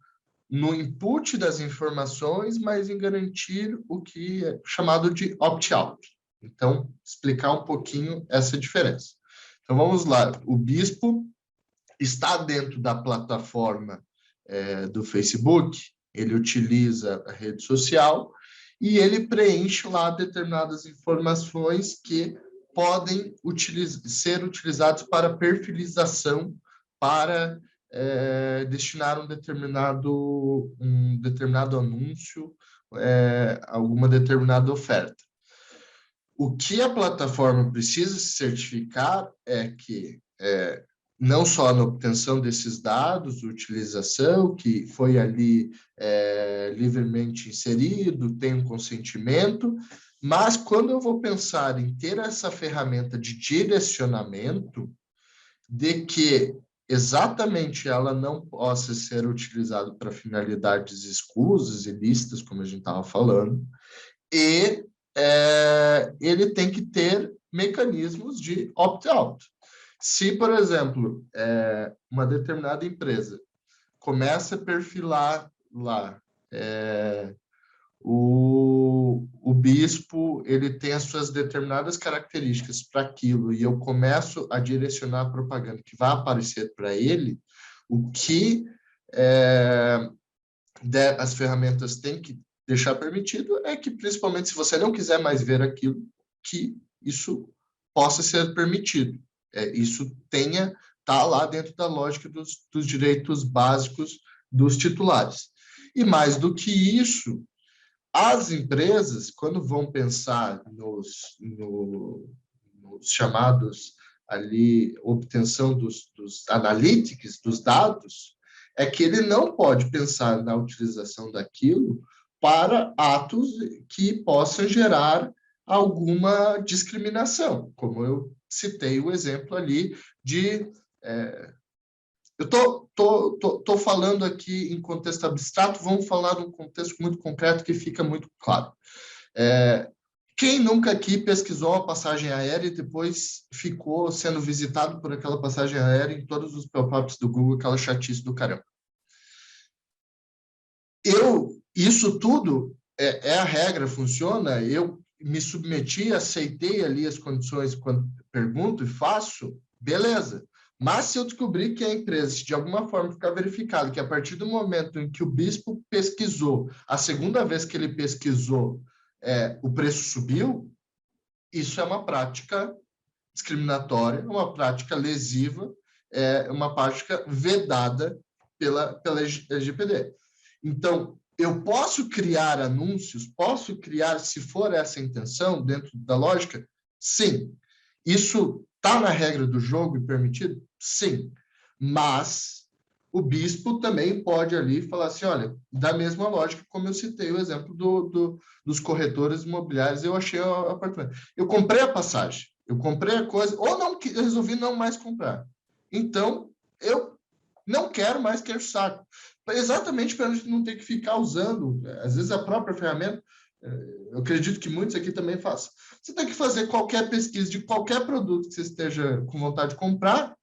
no input das informações, mas em garantir o que é chamado de opt-out. Então, explicar um pouquinho essa diferença. Então, vamos lá. O Bispo está dentro da plataforma do Facebook, ele utiliza a rede social e ele preenche lá determinadas informações que podem ser utilizadas para perfilização, para destinar um determinado anúncio, alguma determinada oferta. O que a plataforma precisa se certificar é que não só na obtenção desses dados, utilização, que foi ali livremente inserido, tem um consentimento, mas quando eu vou pensar em ter essa ferramenta de direcionamento, de que exatamente ela não possa ser utilizada para finalidades escusas, ilícitas, como a gente estava falando, e ele tem que ter mecanismos de opt-out. Se, por exemplo, uma determinada empresa começa a perfilar lá, o Bispo ele tem as suas determinadas características para aquilo, e eu começo a direcionar a propaganda que vai aparecer para ele, o que as ferramentas têm que deixar permitido é que, principalmente, se você não quiser mais ver aquilo, que isso possa ser permitido. Isso está lá dentro da lógica dos direitos básicos dos titulares. E mais do que isso, as empresas, quando vão pensar nos chamados ali obtenção dos analytics, dos dados, é que ele não pode pensar na utilização daquilo para atos que possam gerar alguma discriminação, como eu citei o exemplo ali de... eu estou falando aqui em contexto abstrato, vamos falar num contexto muito concreto que fica muito claro. Quem nunca aqui pesquisou uma passagem aérea e depois ficou sendo visitado por aquela passagem aérea em todos os pop-ups do Google, aquela chatice do caramba? Isso tudo é a regra, funciona, eu me submeti, aceitei ali as condições quando pergunto e faço, beleza. Mas se eu descobrir que a empresa, se de alguma forma ficar verificado que a partir do momento em que o bispo pesquisou, a segunda vez que ele pesquisou, o preço subiu, isso é uma prática discriminatória, uma prática lesiva, uma prática vedada pela LGPD. Então, eu posso criar anúncios, posso criar, se for essa a intenção, dentro da lógica? Sim. Isso está na regra do jogo e permitido? Sim. Mas o bispo também pode ali falar assim, olha, da mesma lógica, como eu citei o exemplo dos corretores imobiliários, eu achei o apartamento. Eu comprei a passagem, eu comprei a coisa, ou não, eu resolvi não mais comprar. Então, eu não quero mais ter saco. Exatamente para a gente não ter que ficar usando, às vezes, a própria ferramenta. Eu acredito que muitos aqui também façam. Você tem que fazer qualquer pesquisa de qualquer produto que você esteja com vontade de comprar,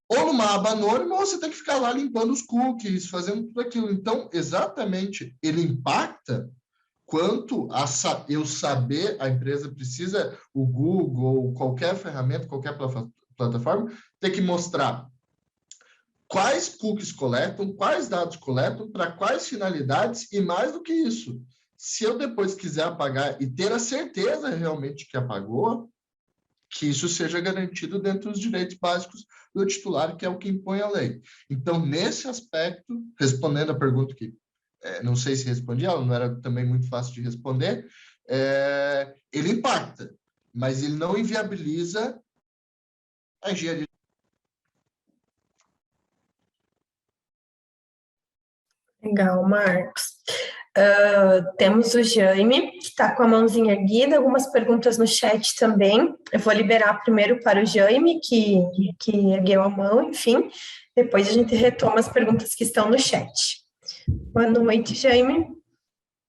ou numa aba anônima, ou você tem que ficar lá limpando os cookies, fazendo tudo aquilo. Então, exatamente, ele impacta quanto a eu saber, a empresa precisa, o Google, qualquer ferramenta, qualquer plataforma, tem que mostrar quais cookies coletam, quais dados coletam, para quais finalidades, e mais do que isso, se eu depois quiser apagar e ter a certeza realmente que apagou, que isso seja garantido dentro dos direitos básicos do titular, que é o que impõe a lei. Então, nesse aspecto, respondendo a pergunta que não sei se respondi, ela não era também muito fácil de responder, ele impacta, mas ele não inviabiliza a engenharia. Legal, Marcos. Temos o Jaime, que está com a mãozinha erguida, algumas perguntas no chat também. Eu vou liberar primeiro para o Jaime, que ergueu a mão, enfim. Depois a gente retoma as perguntas que estão no chat. Boa noite, Jaime.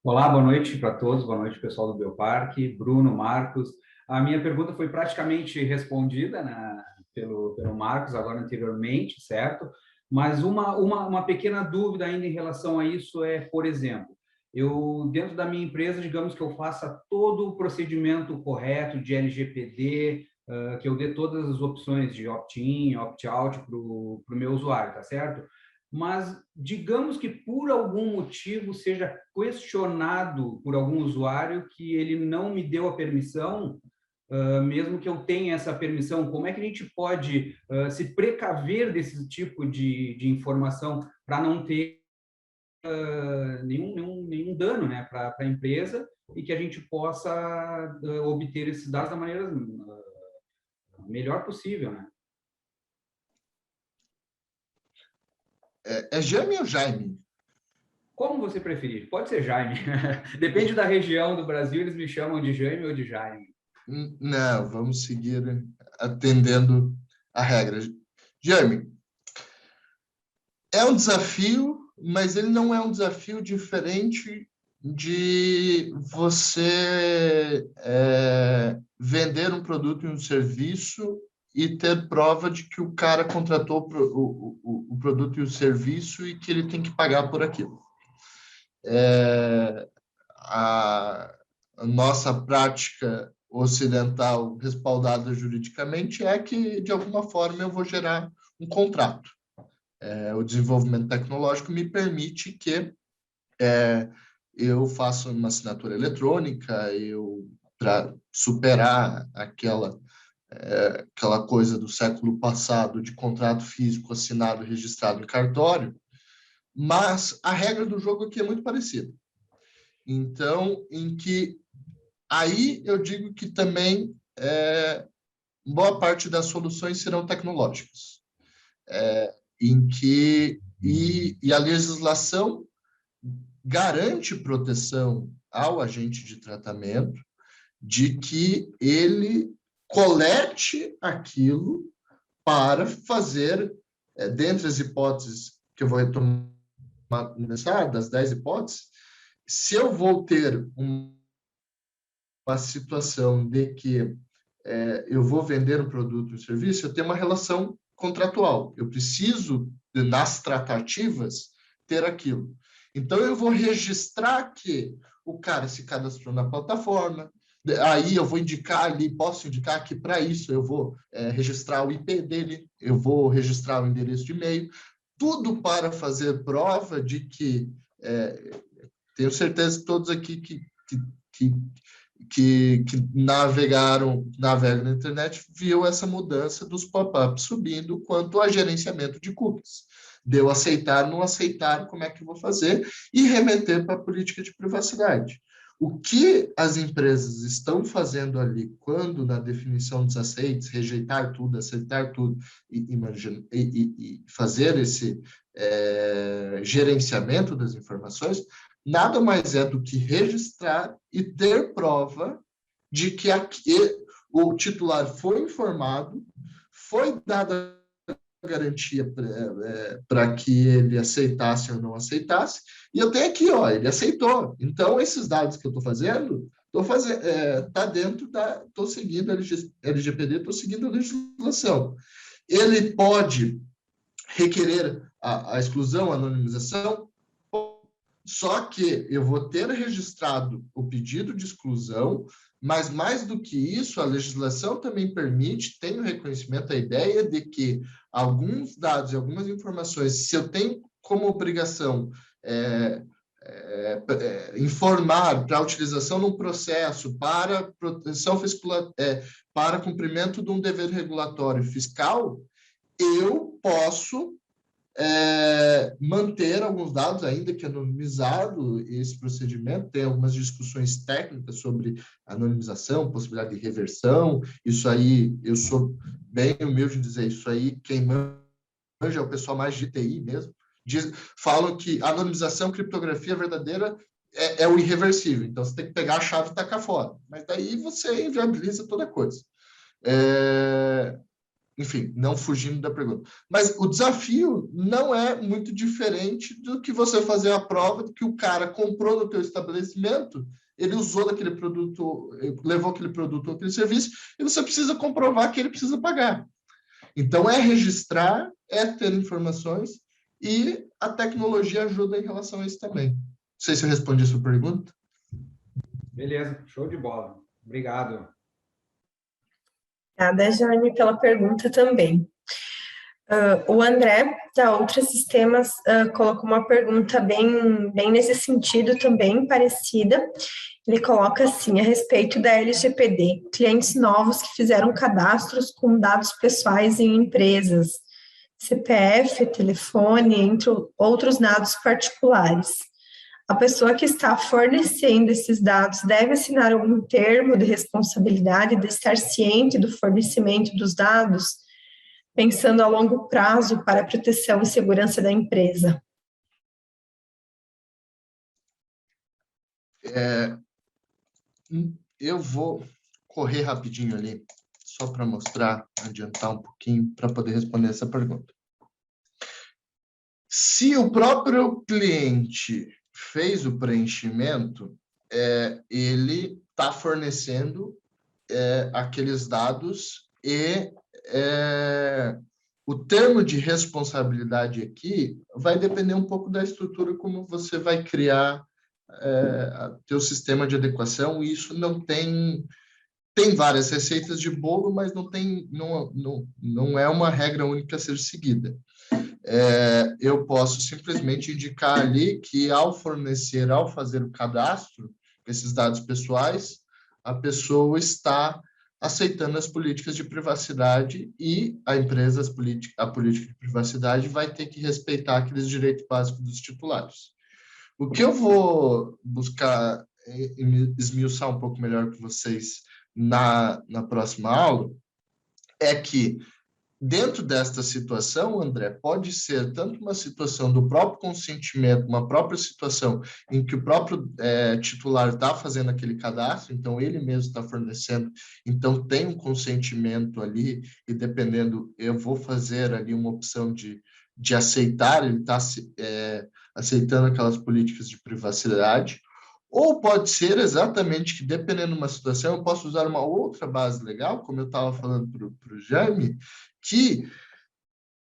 Olá, boa noite para todos, boa noite, pessoal do Bioparque, Bruno, Marcos. A minha pergunta foi praticamente respondida, né, pelo Marcos, agora anteriormente, certo? Mas uma pequena dúvida ainda em relação a isso é, por exemplo, eu, dentro da minha empresa, digamos que eu faça todo o procedimento correto de LGPD, que eu dê todas as opções de opt-in, opt-out para o meu usuário, tá certo? Mas digamos que por algum motivo seja questionado por algum usuário que ele não me deu a permissão, mesmo que eu tenha essa permissão, como é que a gente pode se precaver desse tipo de informação para não ter nenhum dano, né, para a empresa, e que a gente possa obter esses dados da maneira melhor possível, né? É Jaime ou Jaime? Como você preferir. Pode ser Jaime. Depende da região do Brasil, eles me chamam de Jaime ou de Jaime. Não, vamos seguir atendendo a regra. Jaime, é um desafio, mas ele não é um desafio diferente de você vender um produto e um serviço e ter prova de que o cara contratou o produto e o serviço e que ele tem que pagar por aquilo. A nossa prática ocidental respaldada juridicamente é que, de alguma forma, eu vou gerar um contrato. O desenvolvimento tecnológico me permite que eu faça uma assinatura eletrônica, para superar aquela coisa do século passado de contrato físico assinado e registrado em cartório, mas a regra do jogo aqui é muito parecida. Então, em que aí eu digo que também boa parte das soluções serão tecnológicas, e a legislação garante proteção ao agente de tratamento de que ele colete aquilo para fazer, dentre as hipóteses que eu vou retomar, das 10 hipóteses, se eu vou ter uma situação de que eu vou vender um produto ou um serviço, eu tenho uma relação contratual. Eu preciso, nas tratativas, ter aquilo. Então, eu vou registrar que o cara se cadastrou na plataforma, aí eu vou indicar ali, posso indicar que para isso eu vou registrar o IP dele, eu vou registrar o endereço de e-mail, tudo para fazer prova de que, tenho certeza que todos aqui que navegam na internet viu essa mudança dos pop-ups subindo quanto a gerenciamento de cookies. De eu aceitar, não aceitar, como é que eu vou fazer, e remeter para a política de privacidade. O que as empresas estão fazendo ali, quando na definição dos aceites, rejeitar tudo, aceitar tudo, e fazer esse gerenciamento das informações, nada mais é do que registrar e ter prova de que o titular foi informado, foi dada garantia para que ele aceitasse ou não aceitasse, e eu tenho aqui, ele aceitou. Então, esses dados que eu estou fazendo, está dentro estou seguindo a LGPD, estou seguindo a legislação. Ele pode requerer a exclusão, a anonimização, só que eu vou ter registrado o pedido de exclusão, mas mais do que isso, a legislação também permite, tem o reconhecimento, a ideia de que alguns dados e algumas informações, se eu tenho como obrigação informar para a utilização num processo, para proteção fiscal, para cumprimento de um dever regulatório fiscal, eu posso manter alguns dados, ainda que anonimizado esse procedimento. Tem algumas discussões técnicas sobre anonimização, possibilidade de reversão. Isso aí, eu sou bem humilde em dizer, isso aí, quem manja é o pessoal mais de TI mesmo. Falam que a anonimização, criptografia verdadeira é o irreversível. Então, você tem que pegar a chave e tacar fora. Mas daí você inviabiliza toda a coisa. Enfim, não fugindo da pergunta. Mas o desafio não é muito diferente do que você fazer a prova de que o cara comprou no teu estabelecimento, ele usou daquele produto, levou aquele produto ou aquele serviço, e você precisa comprovar que ele precisa pagar. Então, registrar, ter informações, e a tecnologia ajuda em relação a isso também. Não sei se eu respondi a sua pergunta. Beleza, show de bola. Obrigado. Obrigada, Jaime, pela pergunta também. O André, da Ultra Sistemas, colocou uma pergunta bem nesse sentido também, parecida. Ele coloca assim, a respeito da LGPD, clientes novos que fizeram cadastros com dados pessoais em empresas, CPF, telefone, entre outros dados particulares. A pessoa que está fornecendo esses dados deve assinar algum termo de responsabilidade de estar ciente do fornecimento dos dados, pensando a longo prazo para a proteção e segurança da empresa? Eu vou correr rapidinho ali, só para mostrar, adiantar um pouquinho, para poder responder essa pergunta. Se o próprio cliente fez o preenchimento, ele está fornecendo aqueles dados, e o termo de responsabilidade aqui vai depender um pouco da estrutura, como você vai criar teu sistema de adequação, e isso não tem várias receitas de bolo, mas não é uma regra única a ser seguida. Eu posso simplesmente indicar ali que ao fazer o cadastro desses dados pessoais, a pessoa está aceitando as políticas de privacidade, e a empresa, a política de privacidade vai ter que respeitar aqueles direitos básicos dos titulares. O que eu vou buscar esmiuçar um pouco melhor com vocês na próxima aula é que dentro desta situação, André, pode ser tanto uma situação do próprio consentimento, uma própria situação em que o próprio titular está fazendo aquele cadastro, então ele mesmo está fornecendo, então tem um consentimento ali, e dependendo, eu vou fazer ali uma opção de aceitar, ele está aceitando aquelas políticas de privacidade, ou pode ser exatamente que, dependendo de uma situação, eu posso usar uma outra base legal, como eu estava falando para o Jaime, que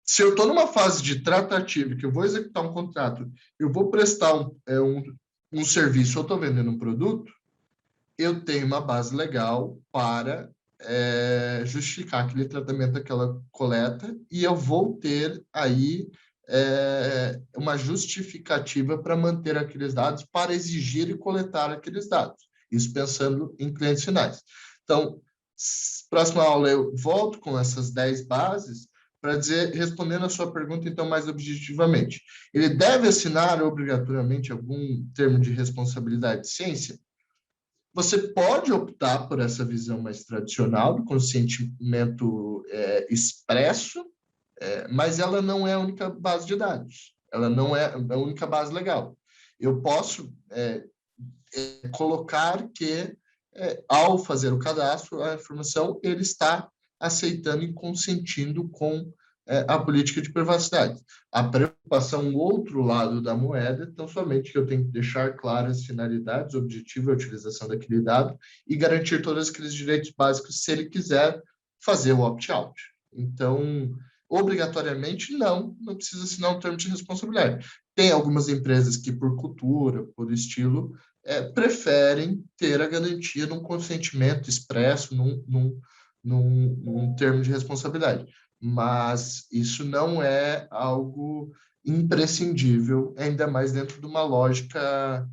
se eu estou numa fase de tratativa, que eu vou executar um contrato, eu vou prestar um serviço, eu estou vendendo um produto, eu tenho uma base legal para justificar aquele tratamento, aquela coleta, e eu vou ter aí uma justificativa para manter aqueles dados, para exigir e coletar aqueles dados. Isso pensando em clientes finais. Então, próxima aula eu volto com essas 10 bases para dizer, respondendo a sua pergunta, então, mais objetivamente. Ele deve assinar obrigatoriamente algum termo de responsabilidade de ciência? Você pode optar por essa visão mais tradicional, do consentimento expresso, mas ela não é a única base de dados. Ela não é a única base legal. Eu posso colocar que, ao fazer o cadastro, a informação, ele está aceitando e consentindo com a política de privacidade. A preocupação, o outro lado da moeda, então, somente que eu tenho que deixar claras as finalidades, o objetivo e a utilização daquele dado e garantir todos aqueles direitos básicos se ele quiser fazer o opt-out. Então, obrigatoriamente, não precisa assinar um termo de responsabilidade. Tem algumas empresas que, por cultura, por estilo, preferem ter a garantia de um consentimento expresso, num termo de responsabilidade. Mas isso não é algo imprescindível, ainda mais dentro de uma lógica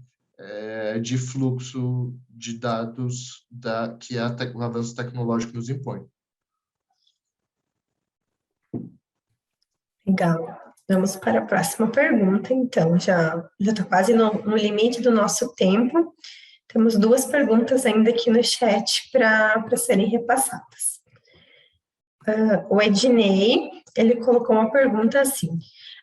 de fluxo de dados que o avanço tecnológico nos impõe. Legal. Vamos para a próxima pergunta, então. Já está quase no limite do nosso tempo. Temos 2 perguntas ainda aqui no chat para serem repassadas. O Ednei, ele colocou uma pergunta assim: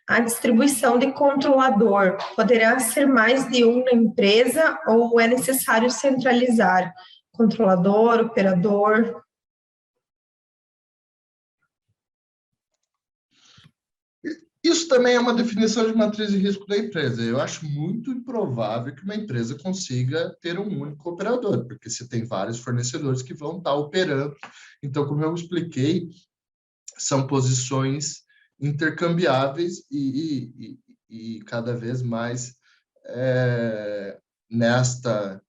a distribuição de controlador poderá ser mais de um na empresa ou é necessário centralizar? Controlador, operador? Isso também é uma definição de matriz de risco da empresa. Eu acho muito improvável que uma empresa consiga ter um único operador, porque você tem vários fornecedores que vão estar operando. Então, como eu expliquei, são posições intercambiáveis e cada vez mais nesta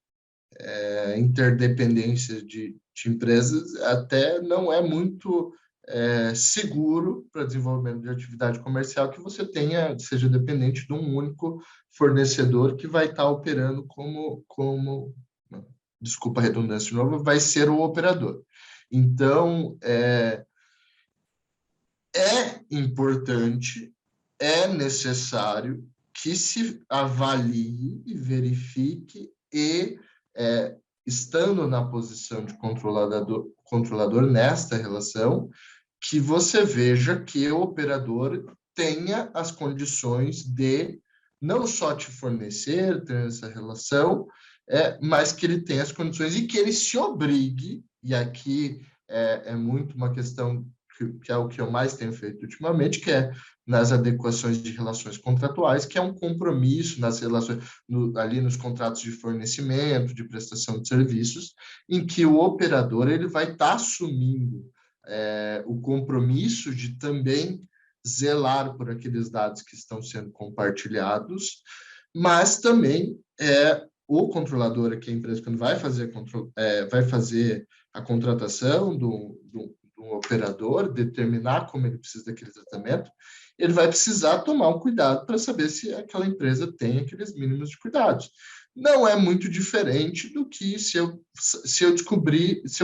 interdependência de empresas, até não é muito seguro para desenvolvimento de atividade comercial que você seja dependente de um único fornecedor que vai estar operando desculpa a redundância de novo, vai ser o operador. Então, é importante, é necessário que se avalie e verifique e, estando na posição de controlador nesta relação, que você veja que o operador tenha as condições de não só te fornecer, ter essa relação, mas que ele tenha as condições e que ele se obrigue, e aqui é muito uma questão que é o que eu mais tenho feito ultimamente, que é nas adequações de relações contratuais, que é um compromisso nas relações, ali nos contratos de fornecimento, de prestação de serviços, em que o operador ele vai estar assumindo o compromisso de também zelar por aqueles dados que estão sendo compartilhados, mas também o controlador, que é a empresa, quando vai fazer a contratação do operador, determinar como ele precisa daquele tratamento, ele vai precisar tomar um cuidado para saber se aquela empresa tem aqueles mínimos de cuidados. Não é muito diferente do que se eu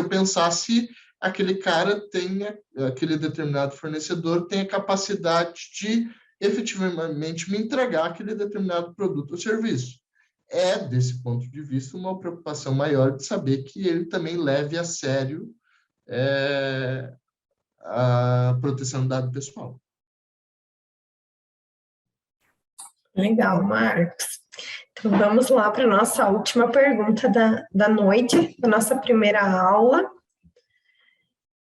pensasse aquele cara aquele determinado fornecedor tem a capacidade de efetivamente me entregar aquele determinado produto ou serviço. Desse ponto de vista, uma preocupação maior de saber que ele também leve a sério a proteção do dado pessoal. Legal, Marcos. Então, vamos lá para a nossa última pergunta da noite, da nossa primeira aula.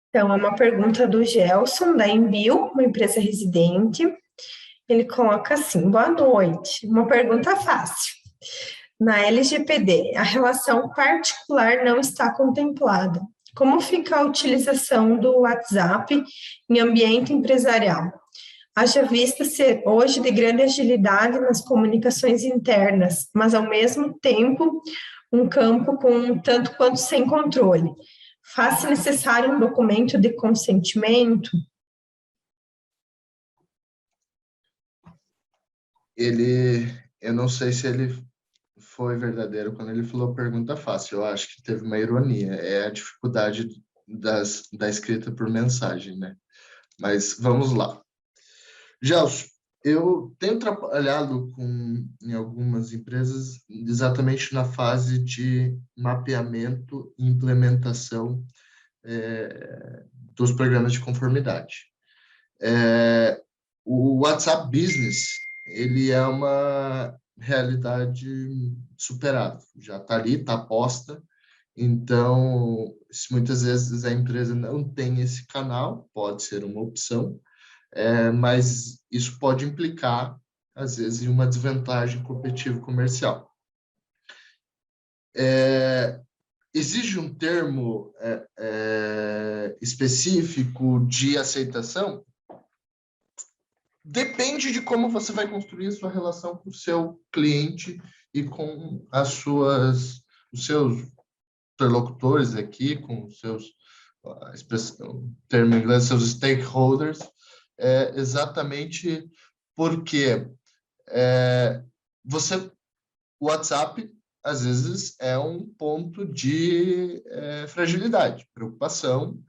Então, é uma pergunta do Gelson, da Envio, uma empresa residente. Ele coloca assim: boa noite, uma pergunta fácil. Na LGPD, a relação particular não está contemplada. Como fica a utilização do WhatsApp em ambiente empresarial? Haja vista ser hoje de grande agilidade nas comunicações internas, mas ao mesmo tempo um campo com um tanto quanto sem controle. Faz-se necessário um documento de consentimento? Eu não sei se ele foi verdadeiro quando ele falou pergunta fácil. Eu acho que teve uma ironia. É a dificuldade da escrita por mensagem, né? Mas vamos lá. Gelson, eu tenho trabalhado em algumas empresas exatamente na fase de mapeamento e implementação dos programas de conformidade. O WhatsApp Business, ele é uma realidade superada, já está ali, está posta. Então, se muitas vezes a empresa não tem esse canal, pode ser uma opção, mas isso pode implicar, às vezes, em uma desvantagem competitiva comercial. Exige um termo específico de aceitação? Depende de como você vai construir a sua relação com o seu cliente e com os seus interlocutores aqui, com os seus, termo em inglês, seus stakeholders, exatamente porque o WhatsApp, às vezes, é um ponto de fragilidade, preocupação,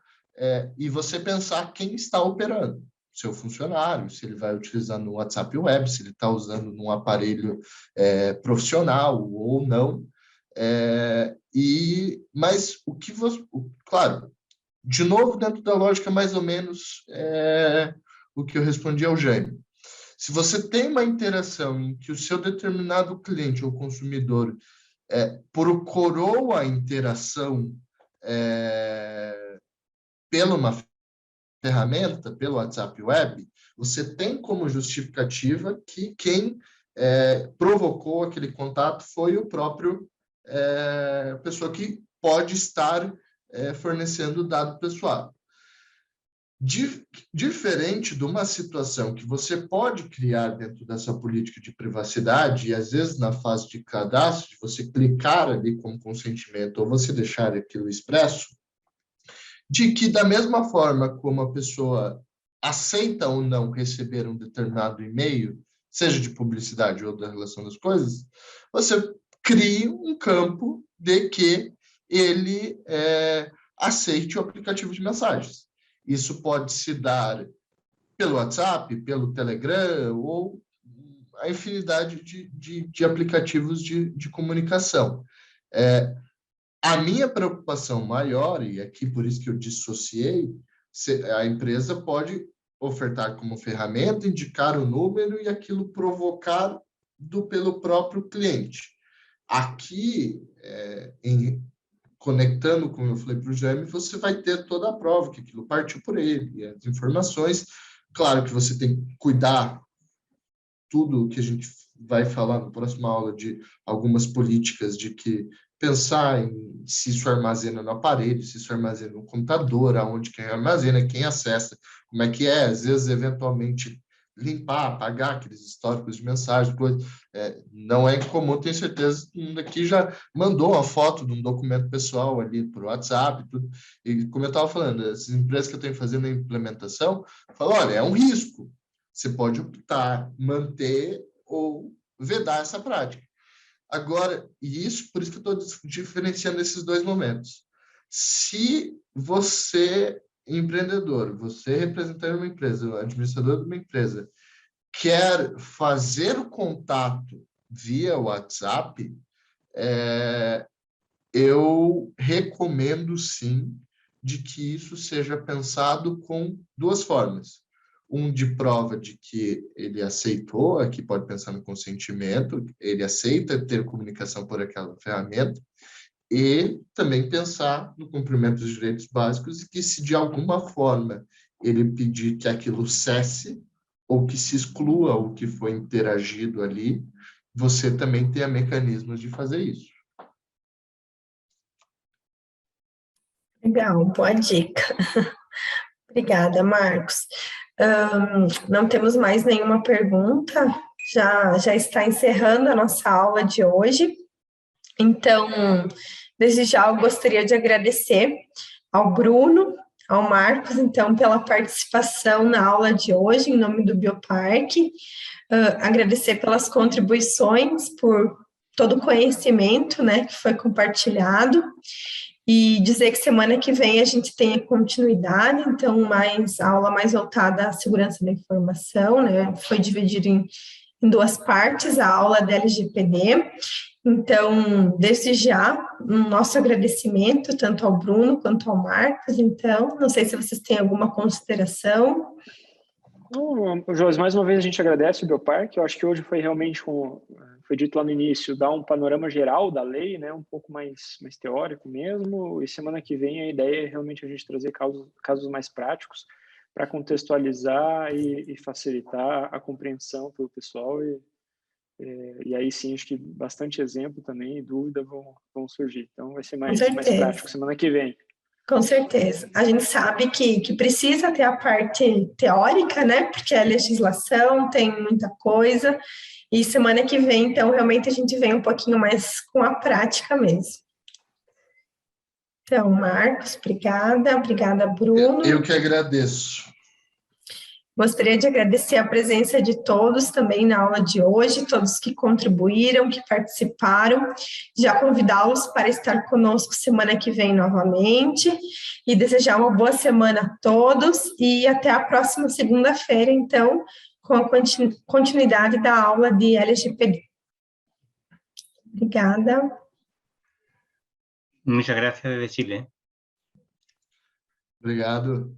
e você pensar quem está operando. Seu funcionário, se ele vai utilizar no WhatsApp Web, se ele está usando num aparelho profissional ou não. Mas o que você... Claro, de novo, dentro da lógica, mais ou menos o que eu respondi ao Jaime. Se você tem uma interação em que o seu determinado cliente ou consumidor procurou a interação pela uma ferramenta, pelo WhatsApp Web, você tem como justificativa que quem provocou aquele contato foi o próprio pessoa que pode estar fornecendo dado pessoal. Diferente de uma situação que você pode criar dentro dessa política de privacidade, e às vezes na fase de cadastro, de você clicar ali com consentimento ou você deixar aquilo expresso, de que da mesma forma como a pessoa aceita ou não receber um determinado e-mail, seja de publicidade ou da relação das coisas, você cria um campo de que ele aceite o aplicativo de mensagens. Isso pode se dar pelo WhatsApp, pelo Telegram ou a infinidade de aplicativos de comunicação. A minha preocupação maior, e aqui por isso que eu dissociei, a empresa pode ofertar como ferramenta, indicar o número e aquilo provocar pelo próprio cliente. Aqui, conectando, como eu falei para o Jaime, você vai ter toda a prova que aquilo partiu por ele, as informações. Claro que você tem que cuidar tudo que a gente vai falar na próxima aula de algumas políticas de que pensar em se isso armazena no aparelho, se isso armazena no computador, aonde quem armazena, quem acessa, como é que é, às vezes, eventualmente, limpar, apagar aqueles históricos de mensagens, coisa. Não é incomum, tenho certeza que um daqui já mandou uma foto de um documento pessoal ali para o WhatsApp, tudo. E como eu estava falando, essas empresas que eu tenho fazendo a implementação, falam, olha, é um risco, você pode optar, manter ou vedar essa prática. Agora, e isso, por isso que eu estou diferenciando esses dois momentos. Se você, empreendedor, você representante de uma empresa, administrador de uma empresa, quer fazer o contato via WhatsApp, eu recomendo, sim, de que isso seja pensado com duas formas. De prova de que ele aceitou, aqui pode pensar no consentimento, ele aceita ter comunicação por aquela ferramenta, e também pensar no cumprimento dos direitos básicos e que se de alguma forma ele pedir que aquilo cesse ou que se exclua o que foi interagido ali, você também tenha mecanismos de fazer isso. Legal, boa dica. Obrigada, Marcos. Não temos mais nenhuma pergunta, já está encerrando a nossa aula de hoje. Então, desde já eu gostaria de agradecer ao Bruno, ao Marcos, então, pela participação na aula de hoje, em nome do Bioparque. Agradecer pelas contribuições, por todo o conhecimento, né, que foi compartilhado. E dizer que semana que vem a gente tem a continuidade, então, aula mais voltada à segurança da informação, né? Foi dividido em duas partes, a aula da LGPD. Então, desde já, um nosso agradecimento, tanto ao Bruno quanto ao Marcos. Então, não sei se vocês têm alguma consideração. Josi, mais uma vez a gente agradece o Bioparque. Eu acho que hoje foi realmente, como foi dito lá no início, dar um panorama geral da lei, né, um pouco mais teórico mesmo, e semana que vem a ideia é realmente a gente trazer casos mais práticos para contextualizar e facilitar a compreensão pelo pessoal, e aí sim, acho que bastante exemplo também e dúvida vão surgir. Então vai ser mais prático semana que vem. Com certeza. A gente sabe que precisa ter a parte teórica, né? Porque a legislação tem muita coisa. E semana que vem, então, realmente a gente vem um pouquinho mais com a prática mesmo. Então, Marcos, obrigada. Obrigada, Bruno. Eu que agradeço. Gostaria de agradecer a presença de todos também na aula de hoje, todos que contribuíram, que participaram, já convidá-los para estar conosco semana que vem novamente e desejar uma boa semana a todos e até a próxima segunda-feira, então, com a continuidade da aula de LGPD. Obrigada. Muchas gracias desde Chile. Obrigado.